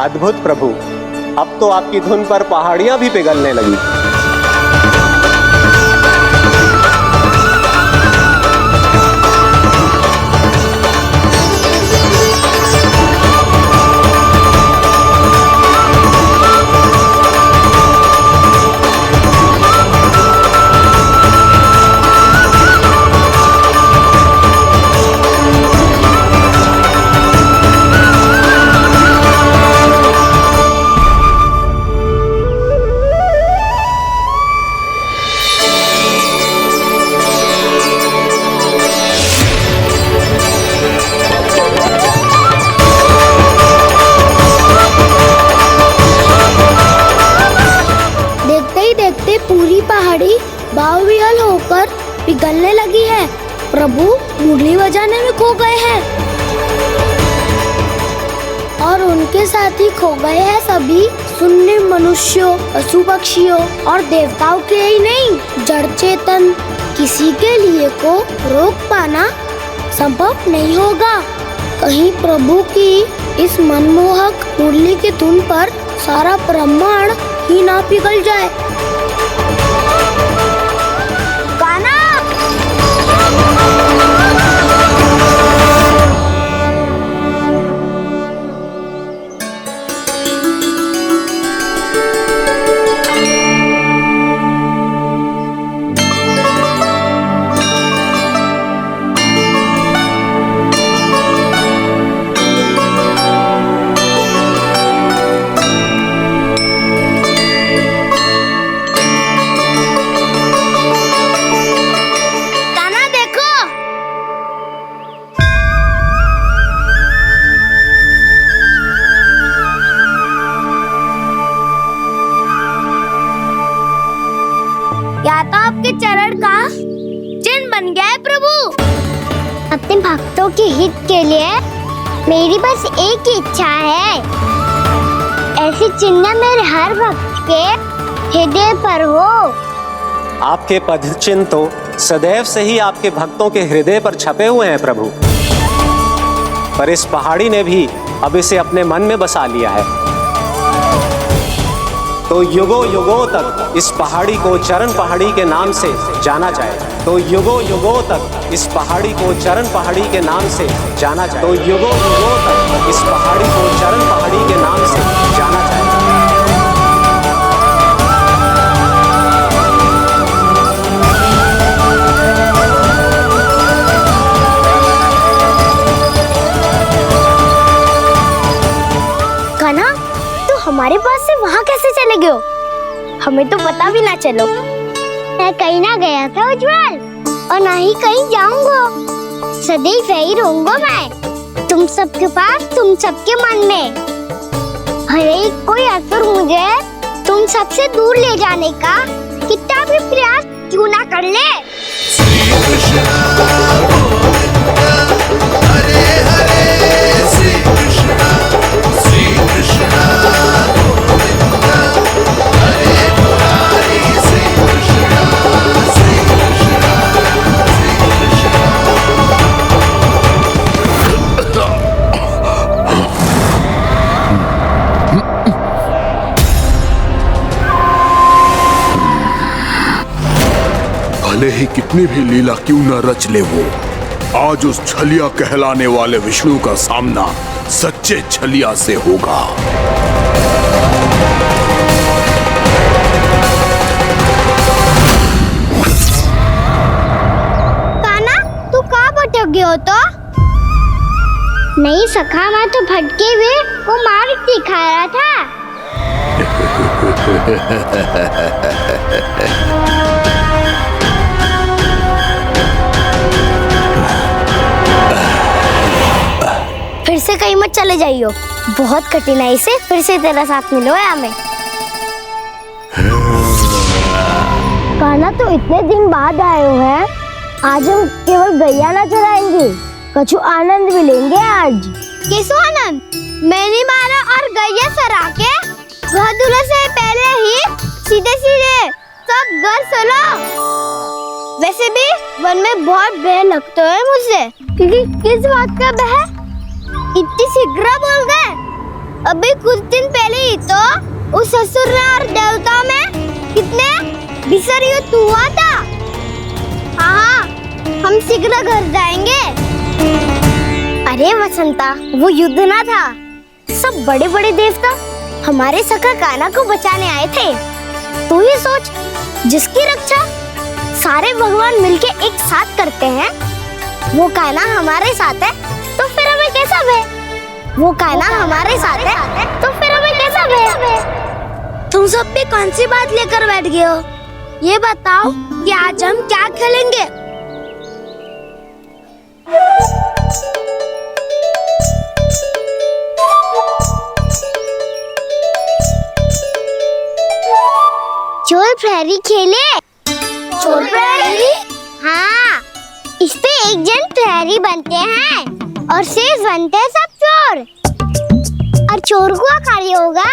अद्भुत प्रभु, अब तो आपकी धुन पर पहाड़ियां भी पिघलने लगी। पूरी पहाड़ी बावरियल होकर पिघलने लगी है। प्रभु मुरली बजाने में खो गए हैं और उनके साथ ही खो गए हैं सभी सुनने मनुष्यों, पशु पक्षियों और देवताओं के ही नहीं, जड़ चेतन किसी के लिए को रोक पाना संभव नहीं होगा। कहीं प्रभु की इस मनमोहक मुरली की धुन पर सारा ब्रह्मांड ही ना पिघल जाए। या तो आपके चरण का चिन्ह बन गया है प्रभु। अपने भक्तों के हित के लिए मेरी बस एक ही इच्छा है, ऐसी चिन्ह मेरे हर भक्त के हृदय पर हो। आपके पद चिन्ह तो सदैव से ही आपके भक्तों के हृदय पर छपे हुए हैं प्रभु, पर इस पहाड़ी ने भी अब इसे अपने मन में बसा लिया है। तो युगों युगों तक इस पहाड़ी को चरण पहाड़ी के नाम से जाना जाए। तो युगों युगों तक इस पहाड़ी को चरण पहाड़ी के नाम से जाना जाए। तो युगों युगों तक इस पहाड़ी को चरण पहाड़ी के नाम से जाना जाए। कान्हा, तो हमारे पास से वहाँ कैसे चले गए हो? हमें तो पता भी ना चलो। मैं कहीं ना गया था उज्जवल, और ना ही कहीं जाऊंगा। सदैव यही रहूंगा मैं, तुम सबके पास, तुम सबके मन में। हर एक कोई असुर मुझे तुम सबसे दूर ले जाने का कितना भी प्रयास क्यों ना कर ले। श्री कृष्ण हरे हरे, श्री कृष्ण श्री कृष्ण भले ही कितनी भी लीला क्यों न रच ले वो, आज उस छलिया कहलाने वाले विष्णु का सामना सच्चे छलिया से होगा। कान्हा, तू कहाँ भटक गए हो? तो नहीं सखा, मैं तो भटके हुए वो मार्ग दिखा रहा था। फिर से कहीं मत चले जाइयो, बहुत कठिनाई से फिर से तेरा साथ मिलो है हमें। कान्हा, तो इतने दिन बाद आए हो हैं, आज हम केवल गैया ना चराएंगे, कुछ आनंद भी लेंगे आज। किसो आनंद? मैंने मारा और गैया सरा के घर दूल्हे से पहले ही सीधे सीधे सब घर चलो। वैसे भी वन में बहुत भय लगता है मुझे, क्योंकि किस बात का भय? इतनी शीघ्र बोल गए। अभी कुछ दिन पहले ही तो उस असुर और देवता में कितने भीषण युद्ध हुआ था। हाँ, हम शीघ्र घर जाएंगे। अरे वसंता, वो युद्ध ना था, सब बड़े बड़े देवता हमारे सखा कान्हा को बचाने आए थे। तू ही सोच, जिसकी रक्षा सारे भगवान मिलके एक साथ करते हैं, वो कान्हा हमारे साथ है तो फिर हमें कैसा भय? वो कान्हा हमारे साथ है तो फिर हमें कैसा भय? तुम सब भी कौन सी बात लेकर बैठ गए हो? ये बताओ कि आज हम क्या खेलेंगे? चोर प्रहरी खेले। चोर प्रहरी? हाँ, इस पे एक जन प्रहरी बनते हैं और शेष बनते हैं सब चोर। और चोर का कार्य होगा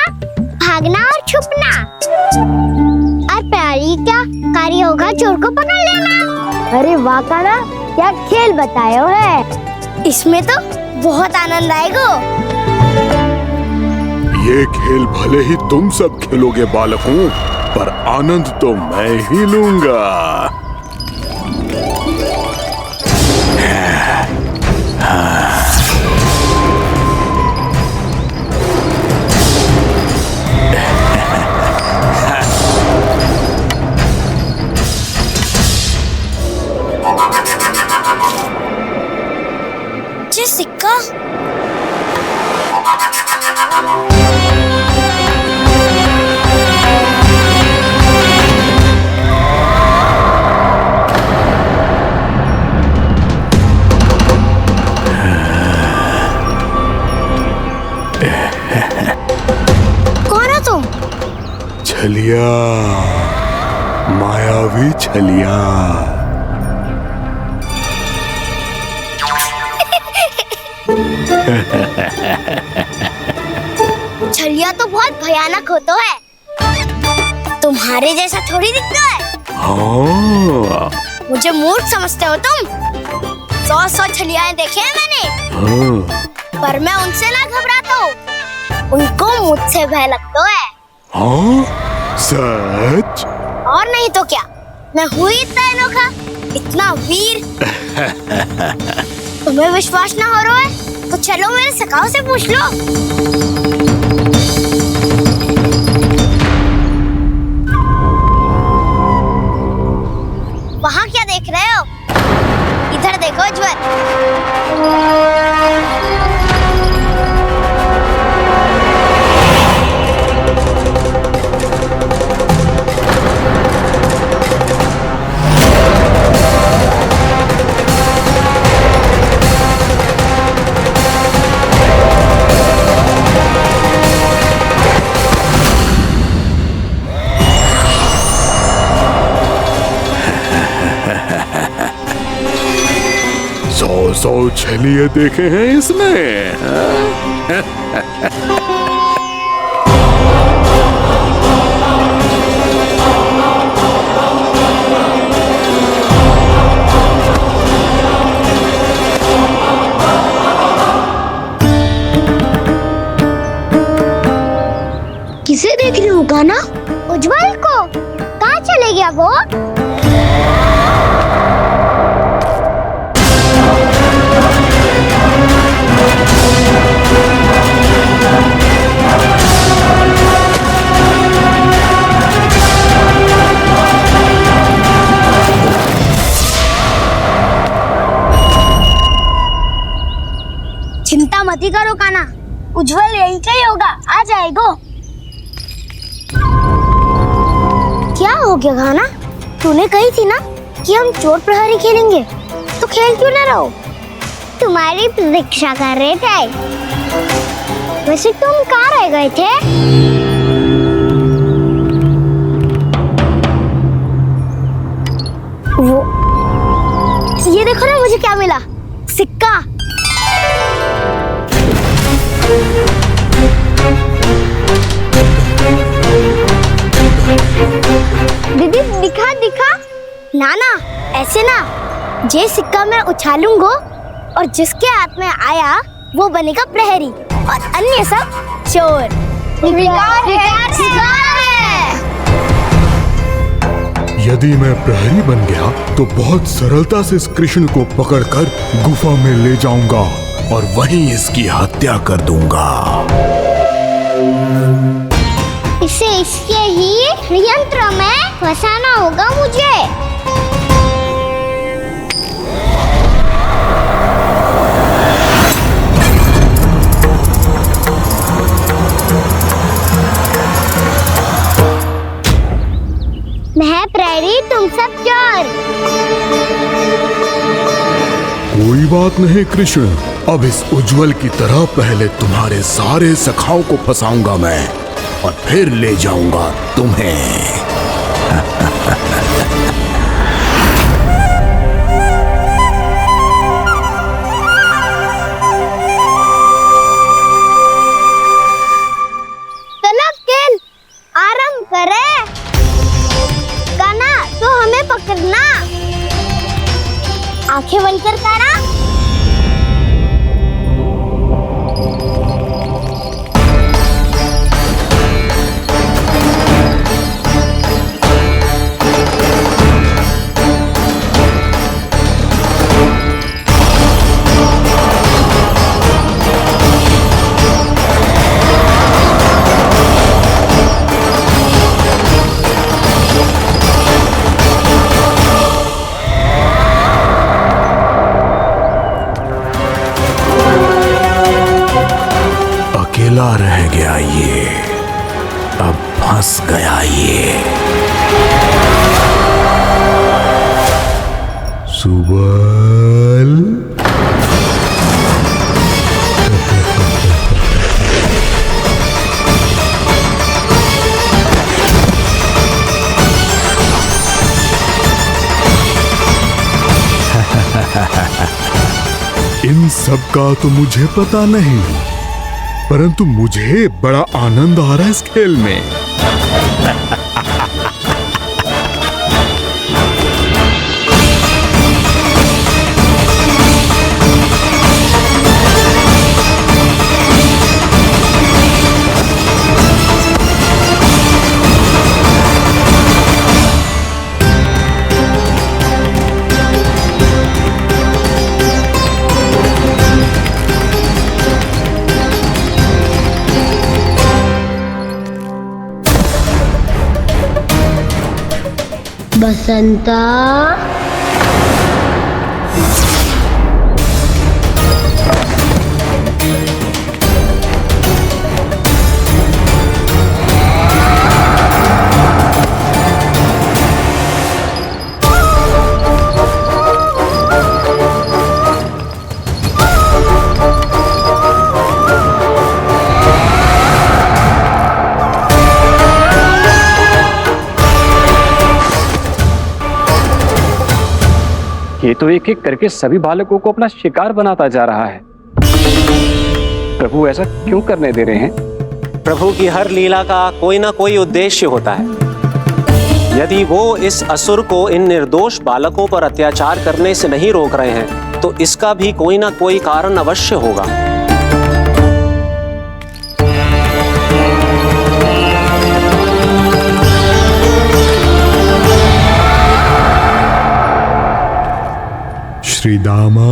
भागना और छुपना, और प्रहरी का कार्य होगा चोर को पकड़ लेना। अरे वाह कान्हा, क्या खेल बताए हो है। इसमें तो बहुत आनंद आएगा। ये खेल भले ही तुम सब खेलोगे बालकों, पर आनंद तो मैं ही लूंगा। ये सिक्का कौन हो तुम? छलिया, मायावी छलिया। छलिया तो बहुत भयानक होता है, तुम्हारे जैसा थोड़ी दिखता है। हाँ, मुझे मूर्ख समझते हो तुम? 100 छलियाएं देखे हैं मैंने, हाँ, पर मैं उनसे ना घबराता हूँ, उनको मुझसे भय लगता है। हाँ, सच? और नहीं तो क्या, मैं हूँ इतना अनोखा, इतना वीर। तुम्हें विश्वास ना हो रहा है तो चलो मेरे सखाओं से पूछ लो। वहाँ क्या देख रहे हो? इधर देखो ज्वर। सौ छलिए देखे हैं इसने। किसे देख रही हो कान्हा? उज्जवल को। कहाँ चले गया वो? चिंता मत करो कान्हा, उज्जवल यही का ही होगा, आ जाएगा। क्या हो गया कान्हा? तूने कही थी ना कि हम चोर प्रहरी खेलेंगे, तो खेल क्यों ना रहो? तुम्हारी प्रतीक्षा कर रहे थे। वैसे तुम कहाँ रह गए थे? वो ये देखो ना, मुझे क्या मिला? सिक्का। दीदी दिखा दिखा। ना ना, ऐसे ना। ये सिक्का मैं उछालूंगा और जिसके हाथ में आया वो बनेगा प्रहरी और अन्य सब चोर। स्वीकार है। यदि मैं प्रहरी बन गया तो बहुत सरलता से इस कृष्ण को पकड़कर गुफा में ले जाऊंगा और वहीं इसकी हत्या कर दूंगा। इसे इसके ही यंत्र में फंसाना होगा मुझे। मैं प्रहरी, तुम सब चोर। कोई बात नहीं कृष्ण, अब इस उज्जवल की तरह पहले तुम्हारे सारे सखाओं को फंसाऊंगा मैं और फिर ले जाऊंगा तुम्हें। चलो खेल आरंभ करें। कान्हा, तो हमें पकड़ना। आंखें बंद कर कान्हा। अकेला रह गया ये, अब फंस गया ये। सुबल इन सब का तो मुझे पता नहीं, परंतु मुझे बड़ा आनंद आ रहा है इस खेल में। बसंता, ये तो एक एक करके सभी बालकों को अपना शिकार बनाता जा रहा है। प्रभु ऐसा क्यों करने दे रहे हैं? प्रभु की हर लीला का कोई ना कोई उद्देश्य होता है। यदि वो इस असुर को इन निर्दोष बालकों पर अत्याचार करने से नहीं रोक रहे हैं तो इसका भी कोई ना कोई कारण अवश्य होगा। श्री दामा,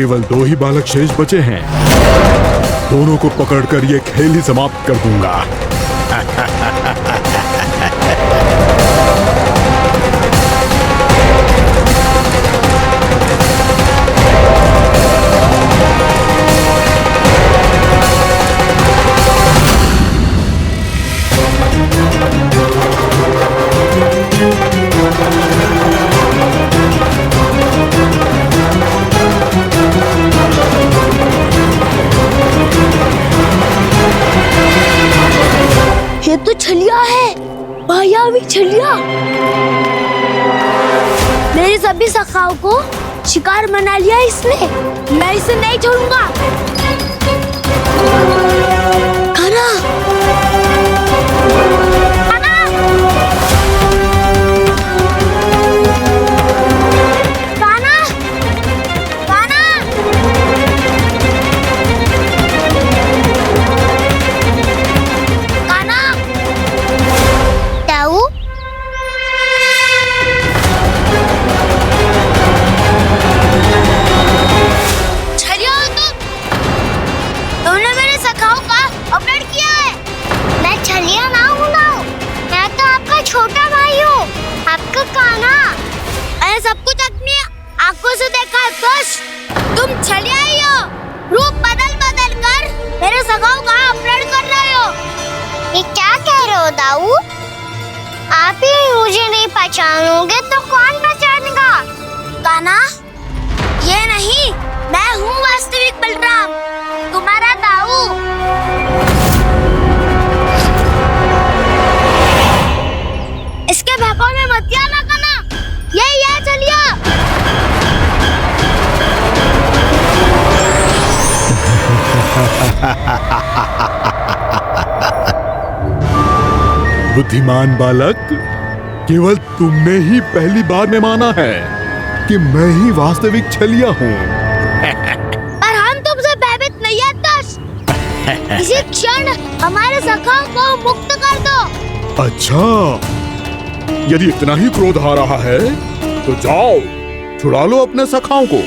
केवल 2 ही बालक शेष बचे हैं। दोनों को पकड़कर ये खेल ही समाप्त कर दूंगा। ये तो छलिया है, मायावी छलिया। मेरे सभी सखाओं को शिकार बना लिया इसने। मैं इसे नहीं छोड़ूंगा। खाना, सब कुछ अपनी आंखों से देखा है। बस तुम छलिया ही हो। रूप बदल बदल कर मेरे सगाओं का अपहरण कर रहे हो। ये क्या कह रहे हो दाऊ? आप ही मुझे नहीं पहचानोगे तो कौन पहचानेगा? कान्हा, ये नहीं, मैं हूँ वास्तविक बलराम, तुम्हारा दाऊ। इसके बहकावे में मत आना कान्हा। ये चलिए। बुद्धिमान बालक, केवल तुमने ही पहली बार में माना है कि मैं ही वास्तविक छलिया हूँ। पर हम तुमसे भयभीत नहीं है दस। इसी क्षण हमारे सखाओं को मुक्त कर दो। अच्छा, यदि इतना ही क्रोध आ रहा है तो जाओ, छुड़ा लो अपने सखाओं को।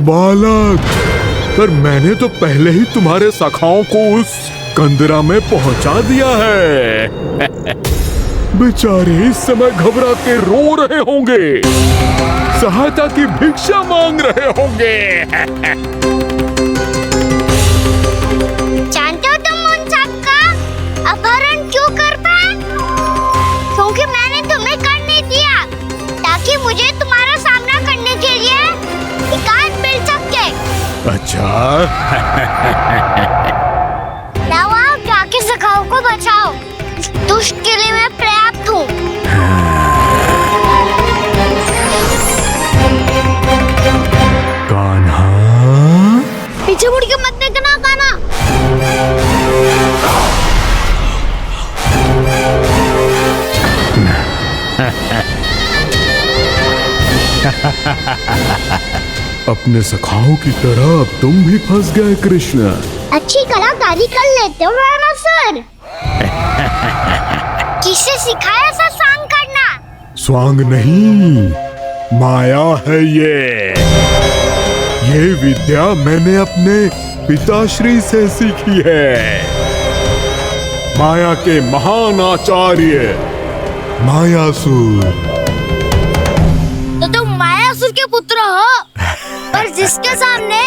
बालक, पर मैंने तो पहले ही तुम्हारे सखाओं को उस कंदरा में पहुंचा दिया है। बेचारे इस समय घबरा के रो रहे होंगे, सहायता की भिक्षा मांग रहे होंगे। जानते हो तुम उन सबका अपहरण क्यों कर पाए? क्योंकि मैंने तुम्हें कर नहीं दिया, ताकि मुझे तुम्हारा सामना करने के लिए एकांत मिल सके। अच्छा। जाओ, आप जाके सखाओं को बचाओ। इस दुष्ट के लिए मैं पर्याप्त हूँ। कान्हा, पीछे मुड़ के मत देखना कान्हा। अपने सखाओं की तरह अब तुम भी फंस गए कृष्ण। अच्छी कलाकारी कर लेते हो रावणासुर। किसे सिखाया ऐसा स्वांग करना? स्वांग नहीं, माया है ये विद्या मैंने अपने पिताश्री से सीखी है। माया के महान आचार्य मायासुर। तो तुम मायासुर के पुत्र हो, पर जिसके सामने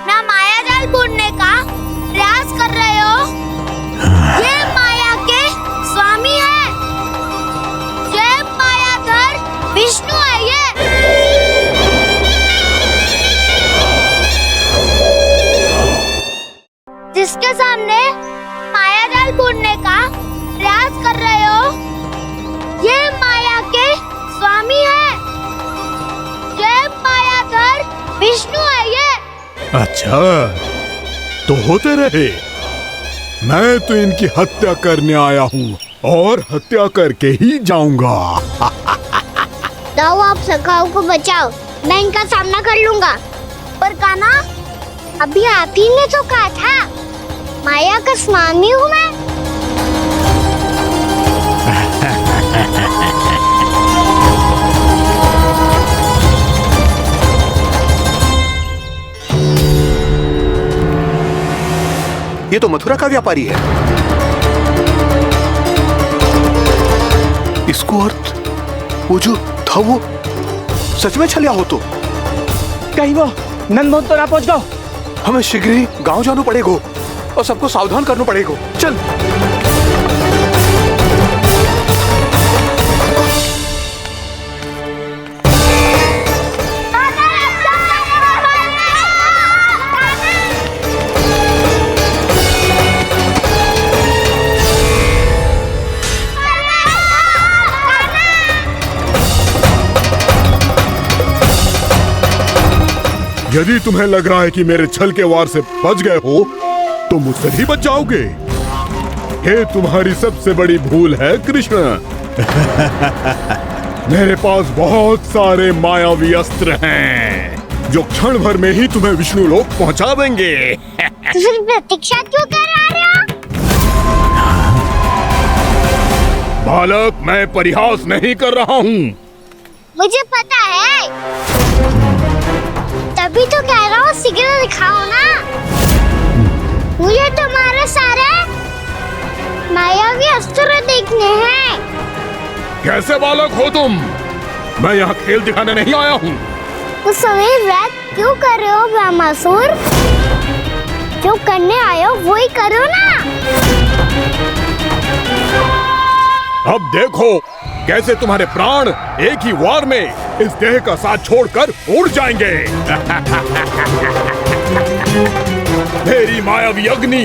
ना माया जाल बुनने का प्रयास कर रहे हो, ये माया के स्वामी है। ये मायाधर कर रहे हो? ये माया के स्वामी है। ये मायाधर विष्णु है ये। अच्छा, तो होते रहे। मैं तो इनकी हत्या करने आया हूँ और हत्या करके ही जाऊंगा। जाओ आप सखाओं को बचाओ, मैं इनका सामना कर लूंगा। पर कान्हा, अभी आप ही ने तो कहा था माया का स्वामी हूँ मैं। ये तो मथुरा का व्यापारी है। इसको अर्थ वो जो था वो सच में छलिया हो तो कहीं वो नंदमोहन तो ना पहुंच गो। हमें शीघ्र ही गांव जाना पड़ेगा और सबको सावधान करना पड़ेगा। चल। यदि तुम्हें लग रहा है कि मेरे छल के वार से बच गए हो तो मुझसे भी बच जाओगे। ये तुम्हारी सबसे बड़ी भूल है कृष्ण। मेरे पास बहुत सारे मायावी अस्त्र हैं जो क्षण भर में ही तुम्हें विष्णु लोक पहुंचा देंगे। तो फिर प्रतीक्षा क्यों कर रहे हो? बालक, मैं परिहास नहीं कर रहा हूँ। मुझे पता है, तभी तो कह रहा हूँ शीघ्र दिखाओ ना। मुझे तुम्हारे सारे मायावी अस्त्र देखने हैं। कैसे बालक हो तुम? मैं यहाँ खेल दिखाने नहीं आया हूँ। उस समय वैद क्यों कर रहे हो ब्रह्मासुर? जो करने आए हो वो ही करो ना। अब देखो कैसे तुम्हारे प्राण एक ही वार में इस देह का साथ छोड़कर उड़ जाएंगे। मेरी मायावी अग्नि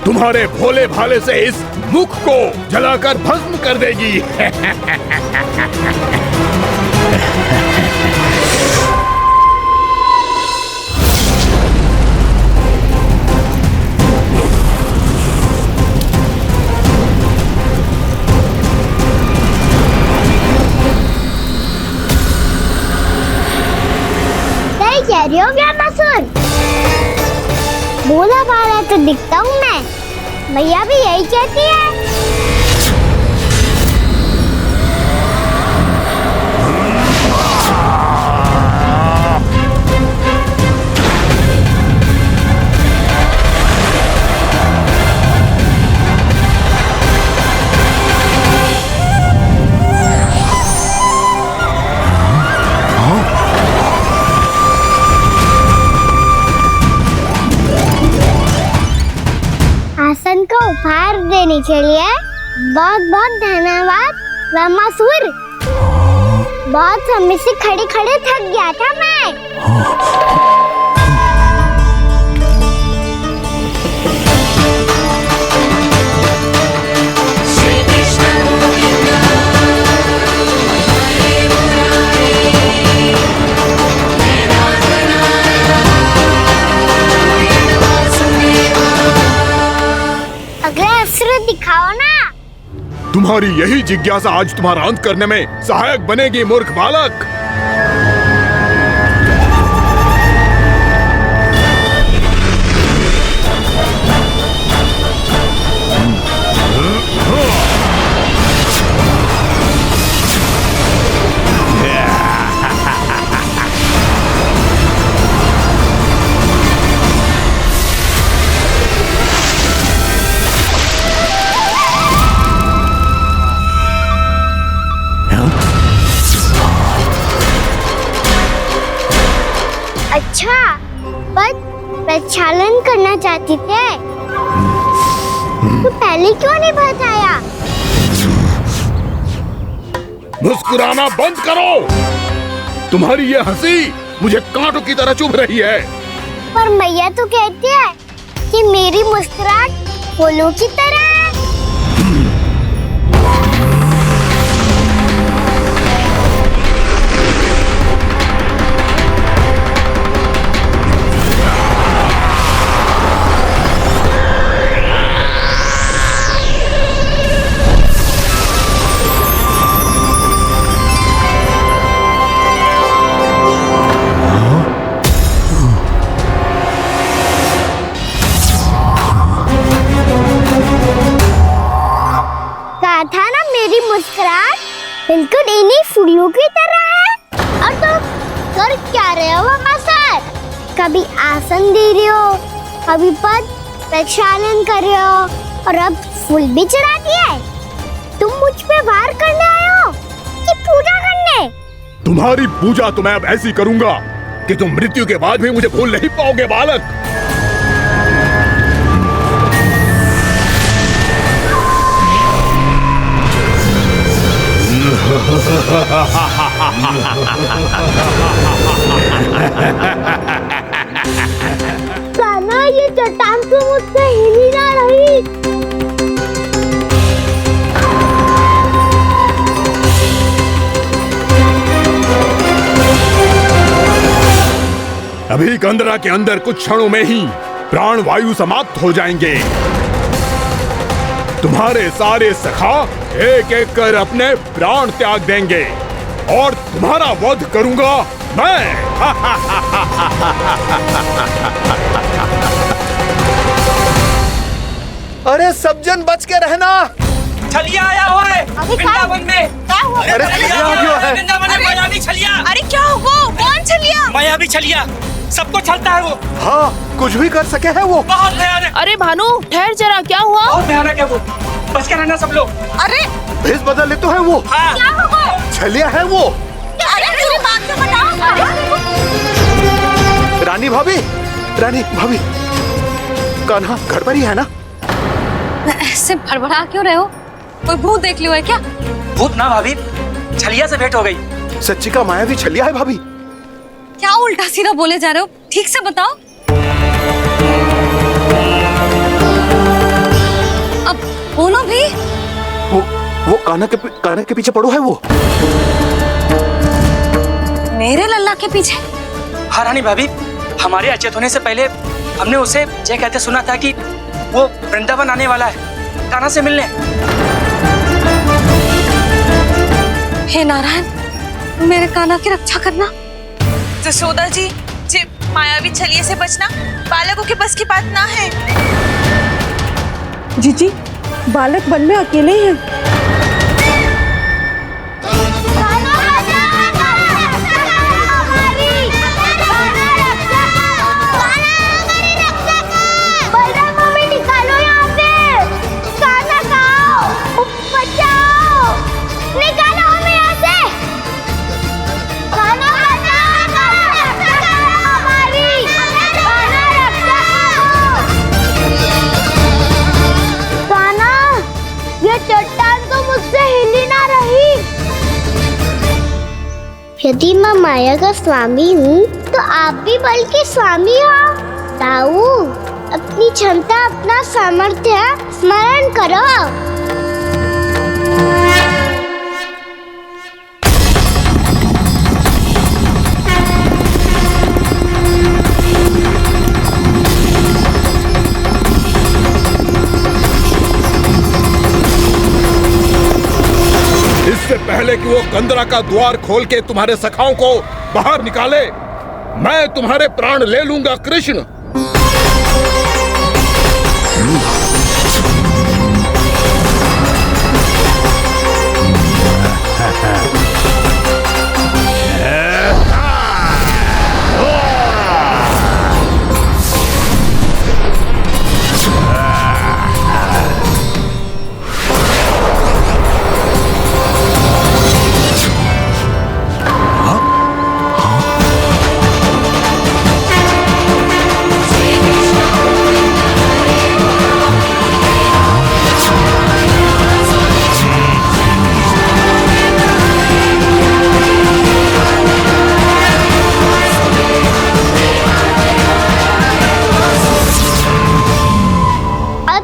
तुम्हारे भोले भाले से इस मुख को जलाकर भस्म कर देगी। कह रही हो ब्रह्मासुर? भोला भाला तो दिखता हूँ मैं। भैया भी यही कहती है। आसन को उपहार देने के लिए बहुत बहुत धन्यवाद ब्रह्मासुर। बहुत समय से खड़े खड़े थक गया था मैं। अगला अस्त्र दिखाओ ना। तुम्हारी यही जिज्ञासा आज तुम्हारा अंत करने में सहायक बनेगी मूर्ख बालक। अच्छा, पर प्रक्षालन करना चाहती थे तो पहले क्यों नहीं बताया? मुस्कुराना बंद करो। तुम्हारी ये हंसी मुझे कांटों की तरह चुभ रही है। पर मैया तो कहती है कि मेरी मुस्कुराहट फूलों की तरह है। चुड़ियों की तरह है। और तुम कर क्या रहे हो वहाँ सर? कभी आसन दे रहे हो, कभी पद प्रक्षालन कर रहे हो, और अब फूल भी चढ़ा दिए। तुम मुझ पे वार करने आए हो कि पूजा करने? तुम्हारी पूजा तो मैं अब ऐसी करूंगा कि तुम मृत्यु के बाद भी मुझे भूल नहीं पाओगे बालक। कान्हा, ये चट्टान तो मुझसे हिली ना रही। अभी कंदरा के अंदर कुछ क्षणों में ही प्राण वायु समाप्त हो जाएंगे। तुम्हारे सारे सखा एक एक कर अपने प्राण त्याग देंगे और तुम्हारा वध करूंगा मैं। अरे सब जन बच के रहना। छलिया आया हुआ है वृंदावन में। क्या हुआ? अरे छलिया आ गया है। वृंदावन में मायावी छलिया। अरे क्या हुआ? कौन छलिया? मायावी छलिया, सबको छलता है वो। हाँ, कुछ भी कर सके है वो। बहुत भयानक। अरे भानु ठहर जरा, क्या हुआ? बहुत भयानक है वो, बच के रहना सब लोग। अरे भेष बदल ले तो है वो। हाँ। क्या हुआ? छलिया है वो। अरे पूरी बात तो बताओ। रानी भाभी, रानी भाभी, कान्हा घर पर ही है ना? ऐसे भड़बड़ा क्यों रहे हो? कोई भूत देख लियो है क्या? भूत ना भाभी, छलिया से भेंट हो गई। सच्ची का मायावी छलिया है भाभी। क्या उल्टा सीधा बोले जा रहे हो? ठीक से बताओ। अब बोलो भी। वो कान्हा के पीछे पड़ो है वो। मेरे लल्ला के पीछे? हाँ रानी भाभी, हमारे अचेत होने से पहले हमने उसे ये कहते सुना था कि वो वृंदावन आने वाला है कान्हा से मिलने। हे नारायण, मेरे कान्हा की रक्षा करना। जसोदा जी, मायावी छलिए से बचना बालकों के बस की बात ना है। जी, बालक वन में अकेले ही हैं। यदि मैं माया का स्वामी हूँ तो आप भी बल के स्वामी हो। ताऊ, अपनी क्षमता, अपना सामर्थ्य स्मरण करो। इससे पहले कि वो कंदरा का द्वार खोल के तुम्हारे सखाओं को बाहर निकाले, मैं तुम्हारे प्राण ले लूंगा कृष्ण।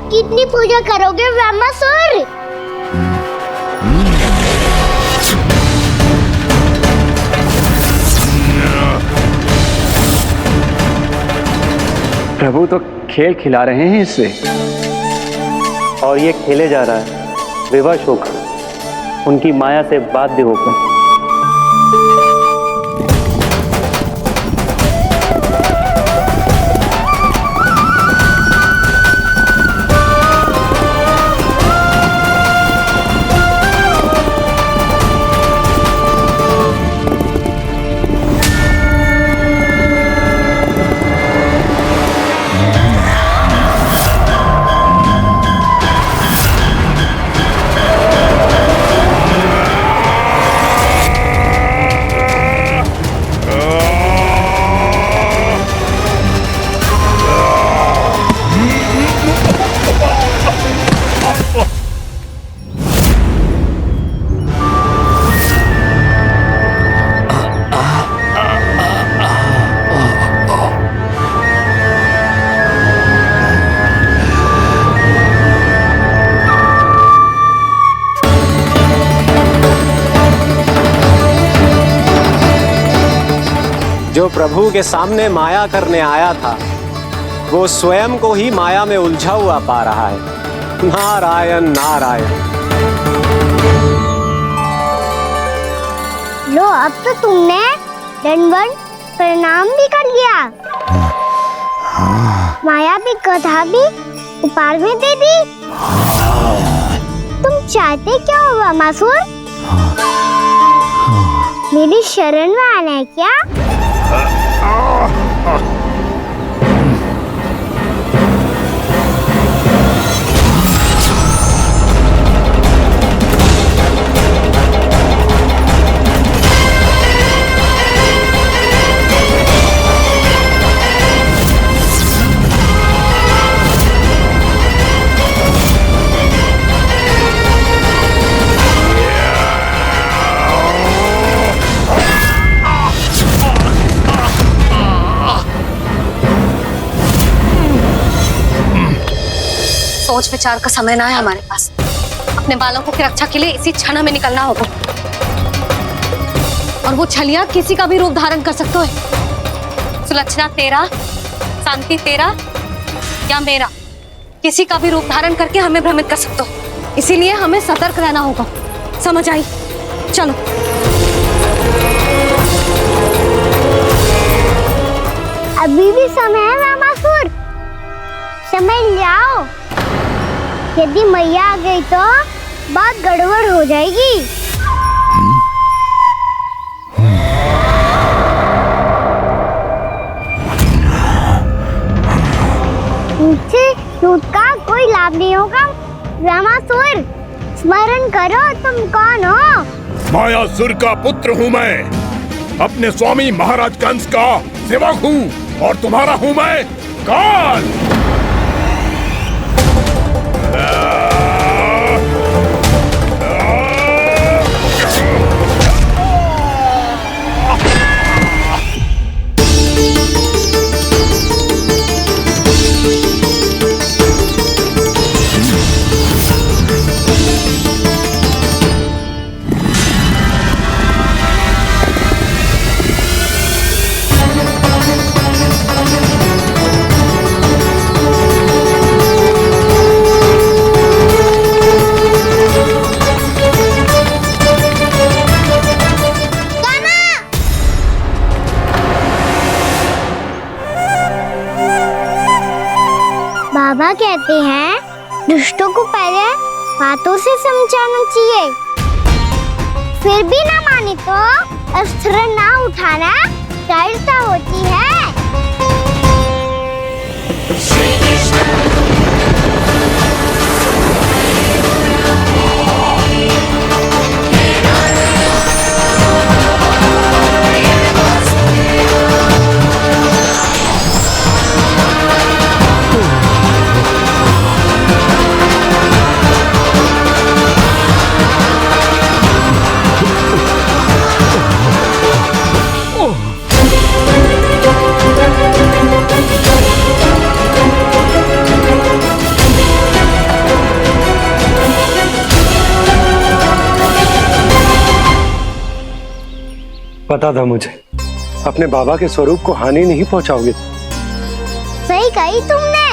कितनी पूजा करोगे ब्रह्मासुर? प्रभु तो खेल खिला रहे हैं इससे, और ये खेले जा रहा है विवश होकर, उनकी माया से बाध्य होकर। जो प्रभु के सामने माया करने आया था वो स्वयं को ही माया में उलझा हुआ पा रहा है। नारायण नारायण। लो, अब तो तुमने दंडवत प्रणाम भी कर लिया, माया भी कथा भी उपहार में दे दी। तुम चाहते क्या हो वामासुर? मेरी शरण में आना है क्या? सोच विचार का समय ना है हमारे पास। अपने बालकों की रक्षा के लिए इसी क्षण में निकलना होगा। और वो छलिया किसी का भी रूप धारण कर सकते हो। सुलक्षणा तेरा, शांति तेरा या मेरा, किसी का भी रूप धारण करके हमें भ्रमित कर सकते हो। इसीलिए हमें सतर्क रहना होगा। समझ आई? चलो। अभी भी समय है वामासुर, समझ जाओ। यदि मैया आ गई तो बात गड़बड़ हो जाएगी। मुझसे झूठ का कोई लाभ नहीं होगा। वामासुर, स्मरण करो तुम कौन हो। मायासुर का पुत्र हूँ मैं, अपने स्वामी महाराज कंस का सेवक हूँ, और तुम्हारा हूँ मैं काल। बाबा कहते हैं दुष्टों को पहले बातों से समझाना चाहिए, फिर भी ना माने तो अस्त्र ना उठाना दृढ़ता होती है। पता था मुझे, अपने बाबा के स्वरूप को हानि नहीं पहुंचाओगे। सही कही तुमने।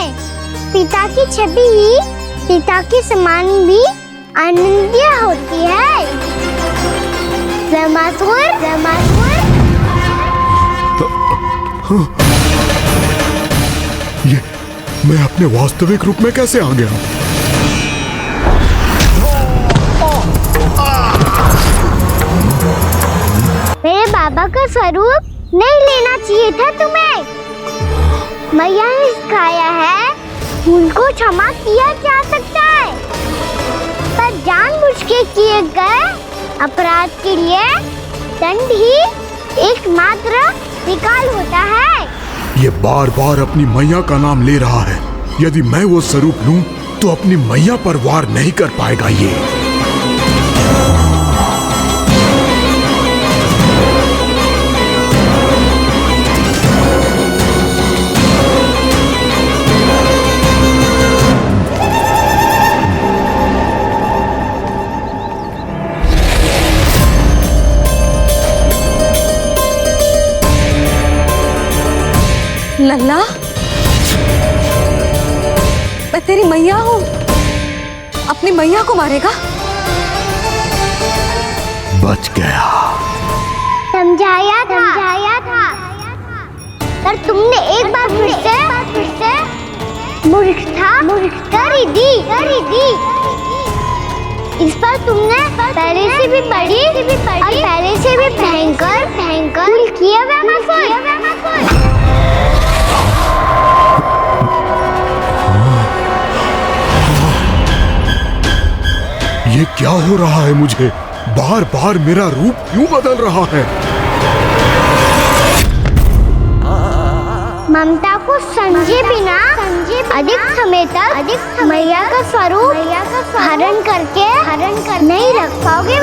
पिता की छवि ही पिता के समान भी आनंदीय होती है। वामासुर, वामासुर। ये मैं अपने वास्तविक रूप में कैसे आ गया? मेरे बाबा का स्वरूप नहीं लेना चाहिए था तुम्हें। मैया ने सिखाया है भूल को क्षमा किया जा सकता है, पर जानबूझ के किए गए अपराध के लिए दंड ही एकमात्र विकल्प होता है। ये बार बार अपनी मैया का नाम ले रहा है। यदि मैं वो स्वरूप लूं तो अपनी मैया पर वार नहीं कर पाएगा ये। लल्ला, मैं तेरी मैया हूँ, अपनी मैया को मारेगा? बच गया। समझाया था पर तुमने एक बार फिर से मूर्खता कर ही दी। इस पर तुमने पहले से भी बड़ी और पहले से भी भयंकर भूल किया ये क्या हो रहा है मुझे? बार बार मेरा रूप क्यों बदल रहा है? ममता को समझे बिना अधिक समय तक मैया का स्वरूप हरण करके नहीं रख पाओगे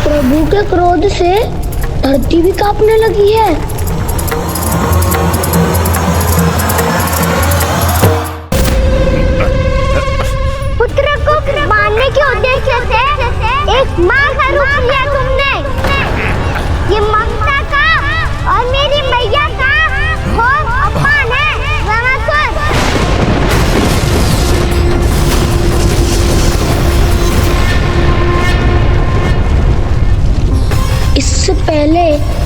प्रभु के क्रोध से धरती भी कांपने लगी है। पुत्र को मारने के उद्देश्य से एक मां का रूप लिया तुमने। ये ममता का और मेरी मैया का घोर अपमान है रामासुर। इससे पहले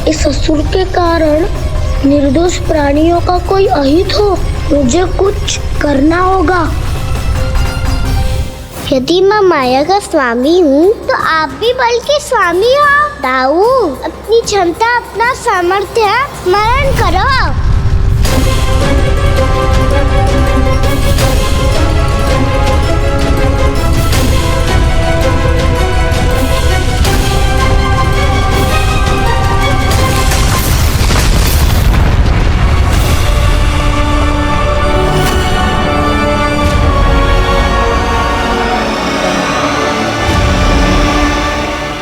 इस असुर के कारण निर्दोष प्राणियों का कोई अहित हो, मुझे कुछ करना होगा। यदि मैं माया का स्वामी हूँ तो आप भी बल के स्वामी हो। दाऊ, अपनी क्षमता अपना सामर्थ्य स्मरण करो।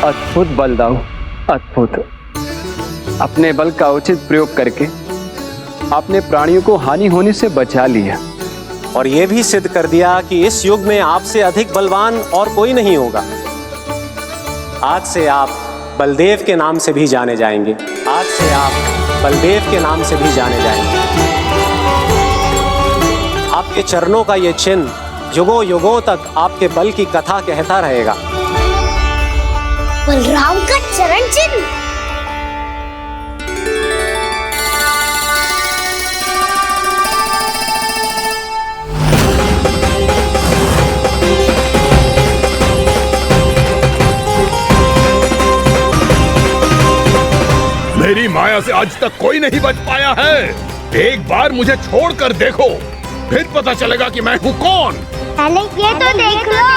अद्भुत बलदाऊ, अद्भुत। अपने बल का उचित प्रयोग करके आपने प्राणियों को हानि होने से बचा लिया और ये भी सिद्ध कर दिया कि इस युग में आपसे अधिक बलवान और कोई नहीं होगा। आज से आप बलदेव के नाम से भी जाने जाएंगे। आज से आप बलदेव के नाम से भी जाने जाएंगे। आपके चरणों का ये चिन्ह युगों युगों तक आपके बल की कथा कहता रहेगा। बलराम का चरण चिन्ह। मेरी माया से आज तक कोई नहीं बच पाया है। एक बार मुझे छोड़कर देखो, फिर पता चलेगा कि मैं हूँ कौन। पहले ये तो देख लो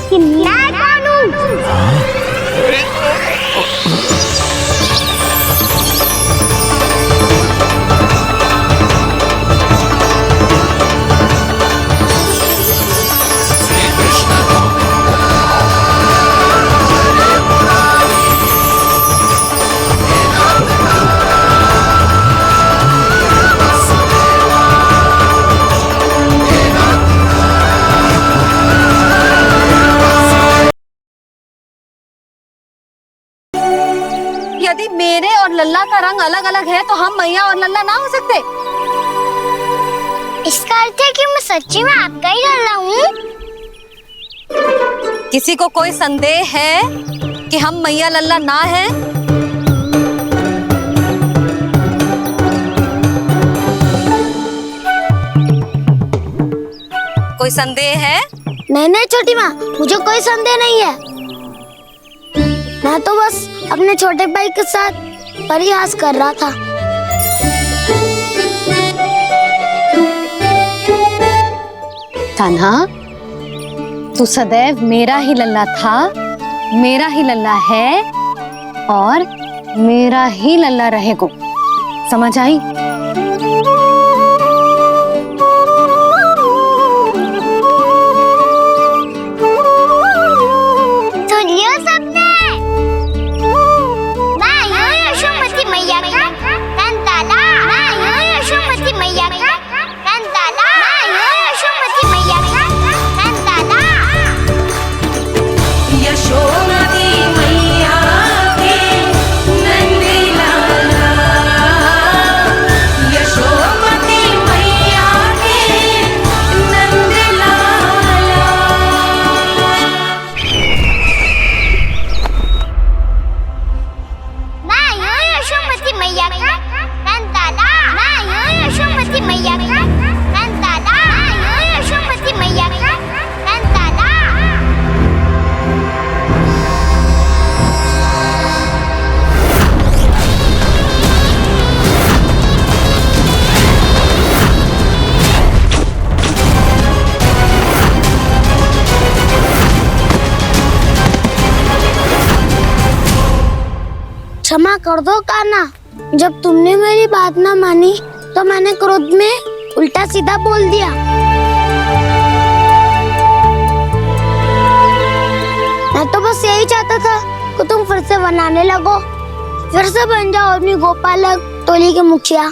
कि मैं कौन हूँ। यदि मेरे और लल्ला का रंग अलग अलग है तो हम मैया और लल्ला ना हो सकते? इसका अर्थ है कि मैं सच्ची में आपका ही लल्ला हूँ। किसी को कोई संदेह है कि हम मैया लल्ला ना हैं? कोई संदेह है? नहीं छोटी माँ, मुझे कोई संदेह नहीं है। मैं तो बस अपने छोटे भाई के साथ परिहास कर रहा था। कान्हा, तू सदैव मेरा ही लल्ला था, मेरा ही लल्ला है और मेरा ही लल्ला रहेगा। समझ आई? सुन लियो सबने, मैं आयु यशोमती मैया का कंताला, मैं आयु यशोमती मैया का कंताला, मैं आयु यशोमती मैया का कंताला। यशोमती मैया के नंद लाला, यशोमती मैया के नंद लाला। मैं आयु यशोमती मैया का कंताला, मैं आयु यशोमती मैया का कंताला, मैं आयु यशोमती मैया का कंताला। क्षमा कर दो कान्हा, जब तुमने मेरी बात ना मानी तो मैंने क्रोध में उल्टा सीधा बोल दिया। मैं तो बस यही चाहता था कि तुम फिर से बनाने लगो, फिर से बन जाओ अपनी गोपालक टोली के मुखिया।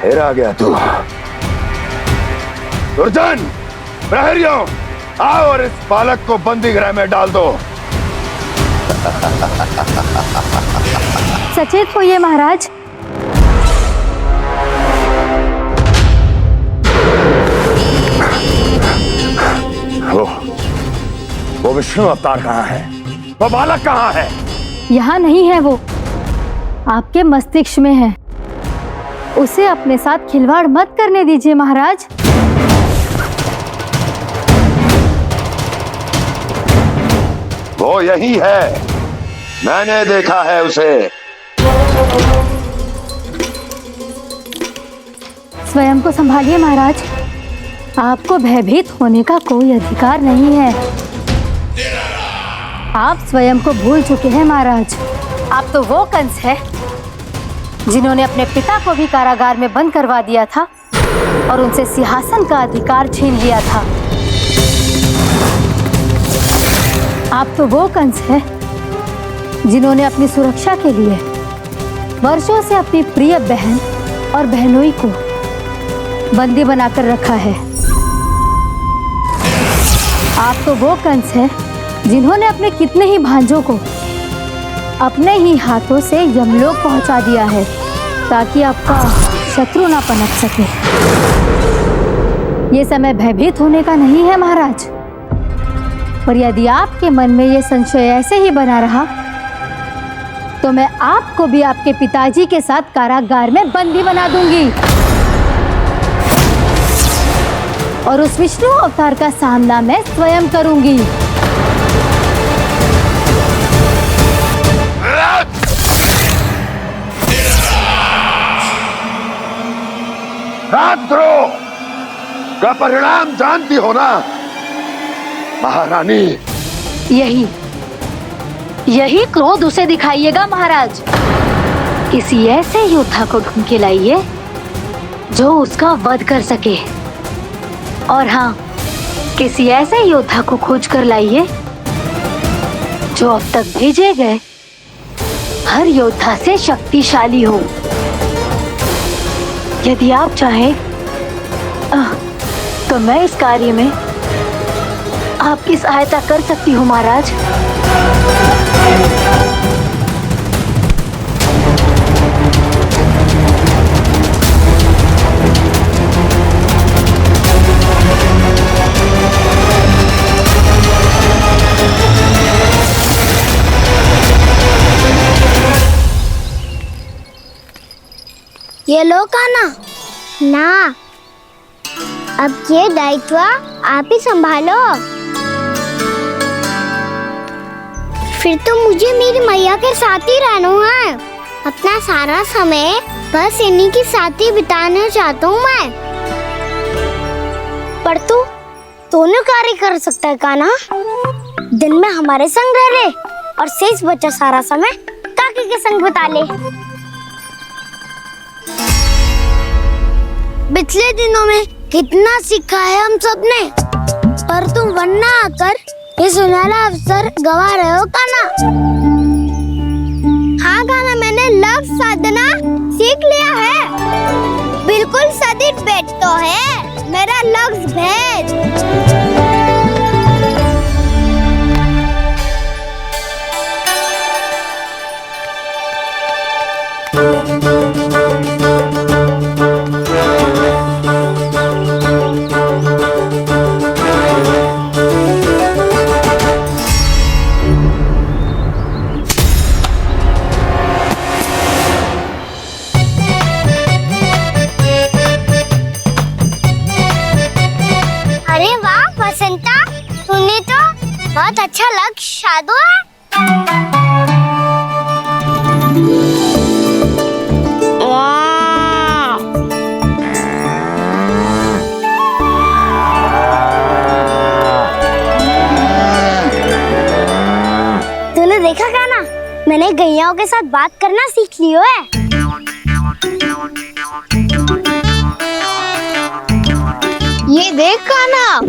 फिर आ गया तू। दुर्जन, प्रहरियों, आओ और इस बालक को बंदी गृह में डाल दो। सचेत होइए महाराज। वो विष्णु अवतार कहाँ है? वो बालक कहाँ है? यहाँ नहीं है वो, आपके मस्तिष्क में है। उसे अपने साथ खिलवाड़ मत करने दीजिए महाराज। वो यही है, मैंने देखा है उसे। स्वयं को संभालिए महाराज, आपको भयभीत होने का कोई अधिकार नहीं है। आप स्वयं को भूल चुके हैं महाराज। आप तो वो कंस है जिन्होंने अपने पिता को भी कारागार में बंद करवा दिया था और उनसे सिंहासन का अधिकार छीन लिया था। आप तो वो कंस है जिन्होंने अपनी सुरक्षा के लिए वर्षों से अपनी प्रिय बहन और बहनोई को बंदी बनाकर रखा है। आप तो वो कंस है जिन्होंने अपने कितने ही भांजों को अपने ही हाथों से यमलोक पहुंचा दिया है ताकि आपका शत्रु ना पनप सके। ये समय भयभीत होने का नहीं है महाराज, पर यदि आपके मन में ये संशय ऐसे ही बना रहा तो मैं आपको भी आपके पिताजी के साथ कारागार में बंदी बना दूंगी और उस विष्णु अवतार का सामना मैं स्वयं करूंगी। राजद्रोह का परिणाम जानती हो ना महारानी? यही क्रोध उसे दिखाइएगा महाराज। किसी ऐसे योद्धा को ढूंढ के लाइए जो उसका वध कर सके, और हाँ, किसी ऐसे योद्धा को खोज कर लाइए जो अब तक भेजे गए हर योद्धा से शक्तिशाली हो। यदि आप चाहें तो मैं इस कार्य में आपकी सहायता कर सकती हूँ महाराज। ये लो कान्हा। ना, अब ये दायित्व आप ही संभालो। फिर तो मुझे मेरी मैया के साथ ही रहना है। अपना सारा समय बस इन्हीं के साथ ही बिताना चाहता हूँ मैं। पर तू दोनों कार्य कर सकता है कान्हा। दिन में हमारे संग रह ले और शेष बचा सारा समय काकी के संग बिता ले। पिछले दिनों में कितना सीखा है हम सबने, पर तुम वरना आकर ये सुनहरा अवसर गवा रहे हो कान्हा। हाँ कान्हा, मैंने लफ्ज साधना सीख लिया है। बिल्कुल सदित भेद तो है मेरा लफ्ज भेद। अरे वाह बसंता, तूने तो बहुत अच्छा लक्ष्य साधा है। तूने देखा कान्हा, मैंने गैयाओं के साथ बात करना सीख लियो है। ये देख कान्हा,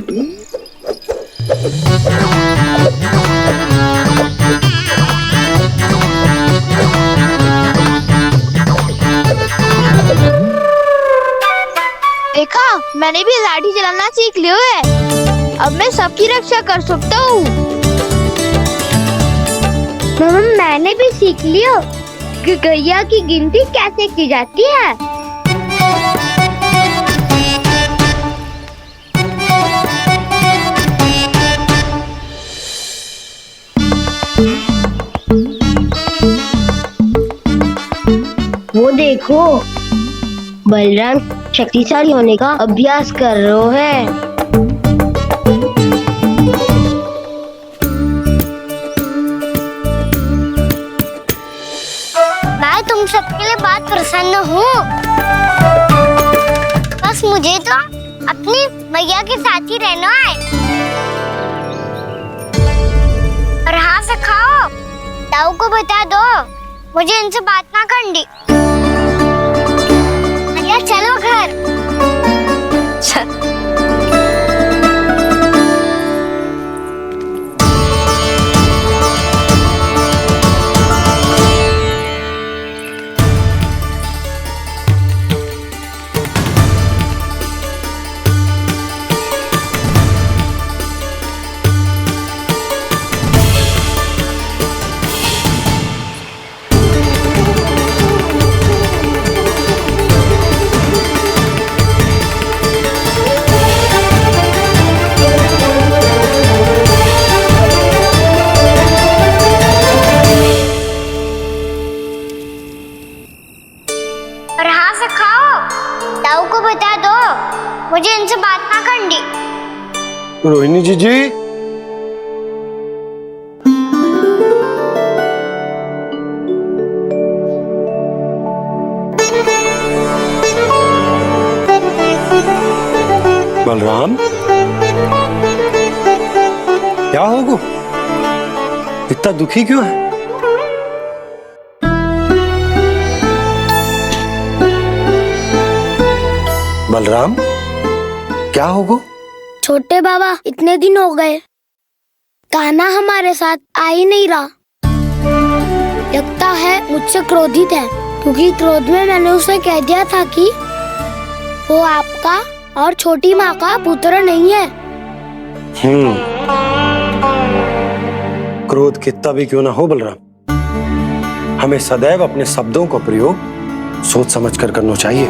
देखा मैंने भी लाठी चलाना सीख लियो है। अब मैं सबकी रक्षा कर सकता हूँ। मैंने भी सीख लियो कि गैया की गिनती कैसे की जाती है। वो देखो, बलराम शक्तिशाली होने का अभ्यास कर रहे है। मैं तुम सबके लिए बहुत प्रसन्न हूँ। बस मुझे तो अपनी मैया के साथ ही रहना है। और हाँ से खाओ, ताऊ को बता दो मुझे इनसे बात ना करनी। मैया चलो घर। और हाँ से खाओ, ताऊ को बता दो मुझे इनसे बात ना करनी। रोहिणी जी बलराम, क्या होगा? इतना दुखी क्यों है? बलराम, क्या होगा? छोटे बाबा, इतने दिन हो गए, कान्हा हमारे साथ आ ही नहीं रहा। लगता है मुझसे क्रोधित है, क्योंकि क्रोध में मैंने उसे कह दिया था कि वो आपका और छोटी माँ का पुत्र नहीं है। क्रोध कितना भी क्यों ना हो बलराम, हमें सदैव अपने शब्दों का प्रयोग सोच समझकर करना चाहिए।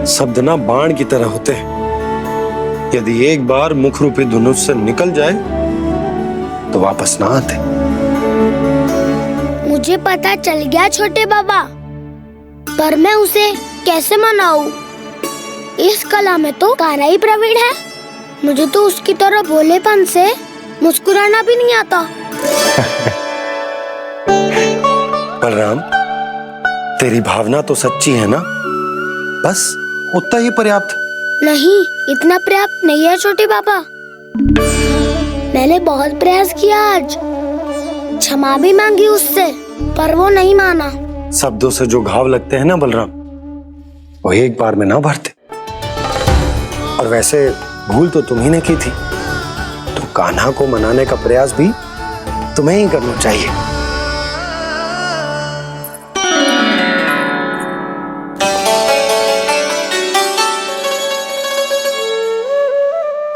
शब्द ना बाण की तरह होते हैं, यदि एक बार मुख रूपी धनुष से निकल जाए तो वापस ना आते। मुझे पता चल गया छोटे बाबा, पर मैं उसे कैसे मनाऊं? इस कला में तो कान्हा ही प्रवीण है। मुझे तो उसकी तरह भोलेपन से मुस्कुराना भी नहीं आता। बलराम, तेरी भावना तो सच्ची है ना? बस उतना ही पर्याप्त। नहीं, इतना पर्याप्त नहीं है छोटे बाबा। मैंने बहुत प्रयास किया आज, क्षमा भी मांगी उससे, पर वो नहीं माना। शब्दों से जो घाव लगते हैं ना बलराम, वो एक बार में ना भरते। और वैसे भूल तो तुम्ही ने की थी, तो कान्हा को मनाने का प्रयास भी तुम्हें ही करना चाहिए।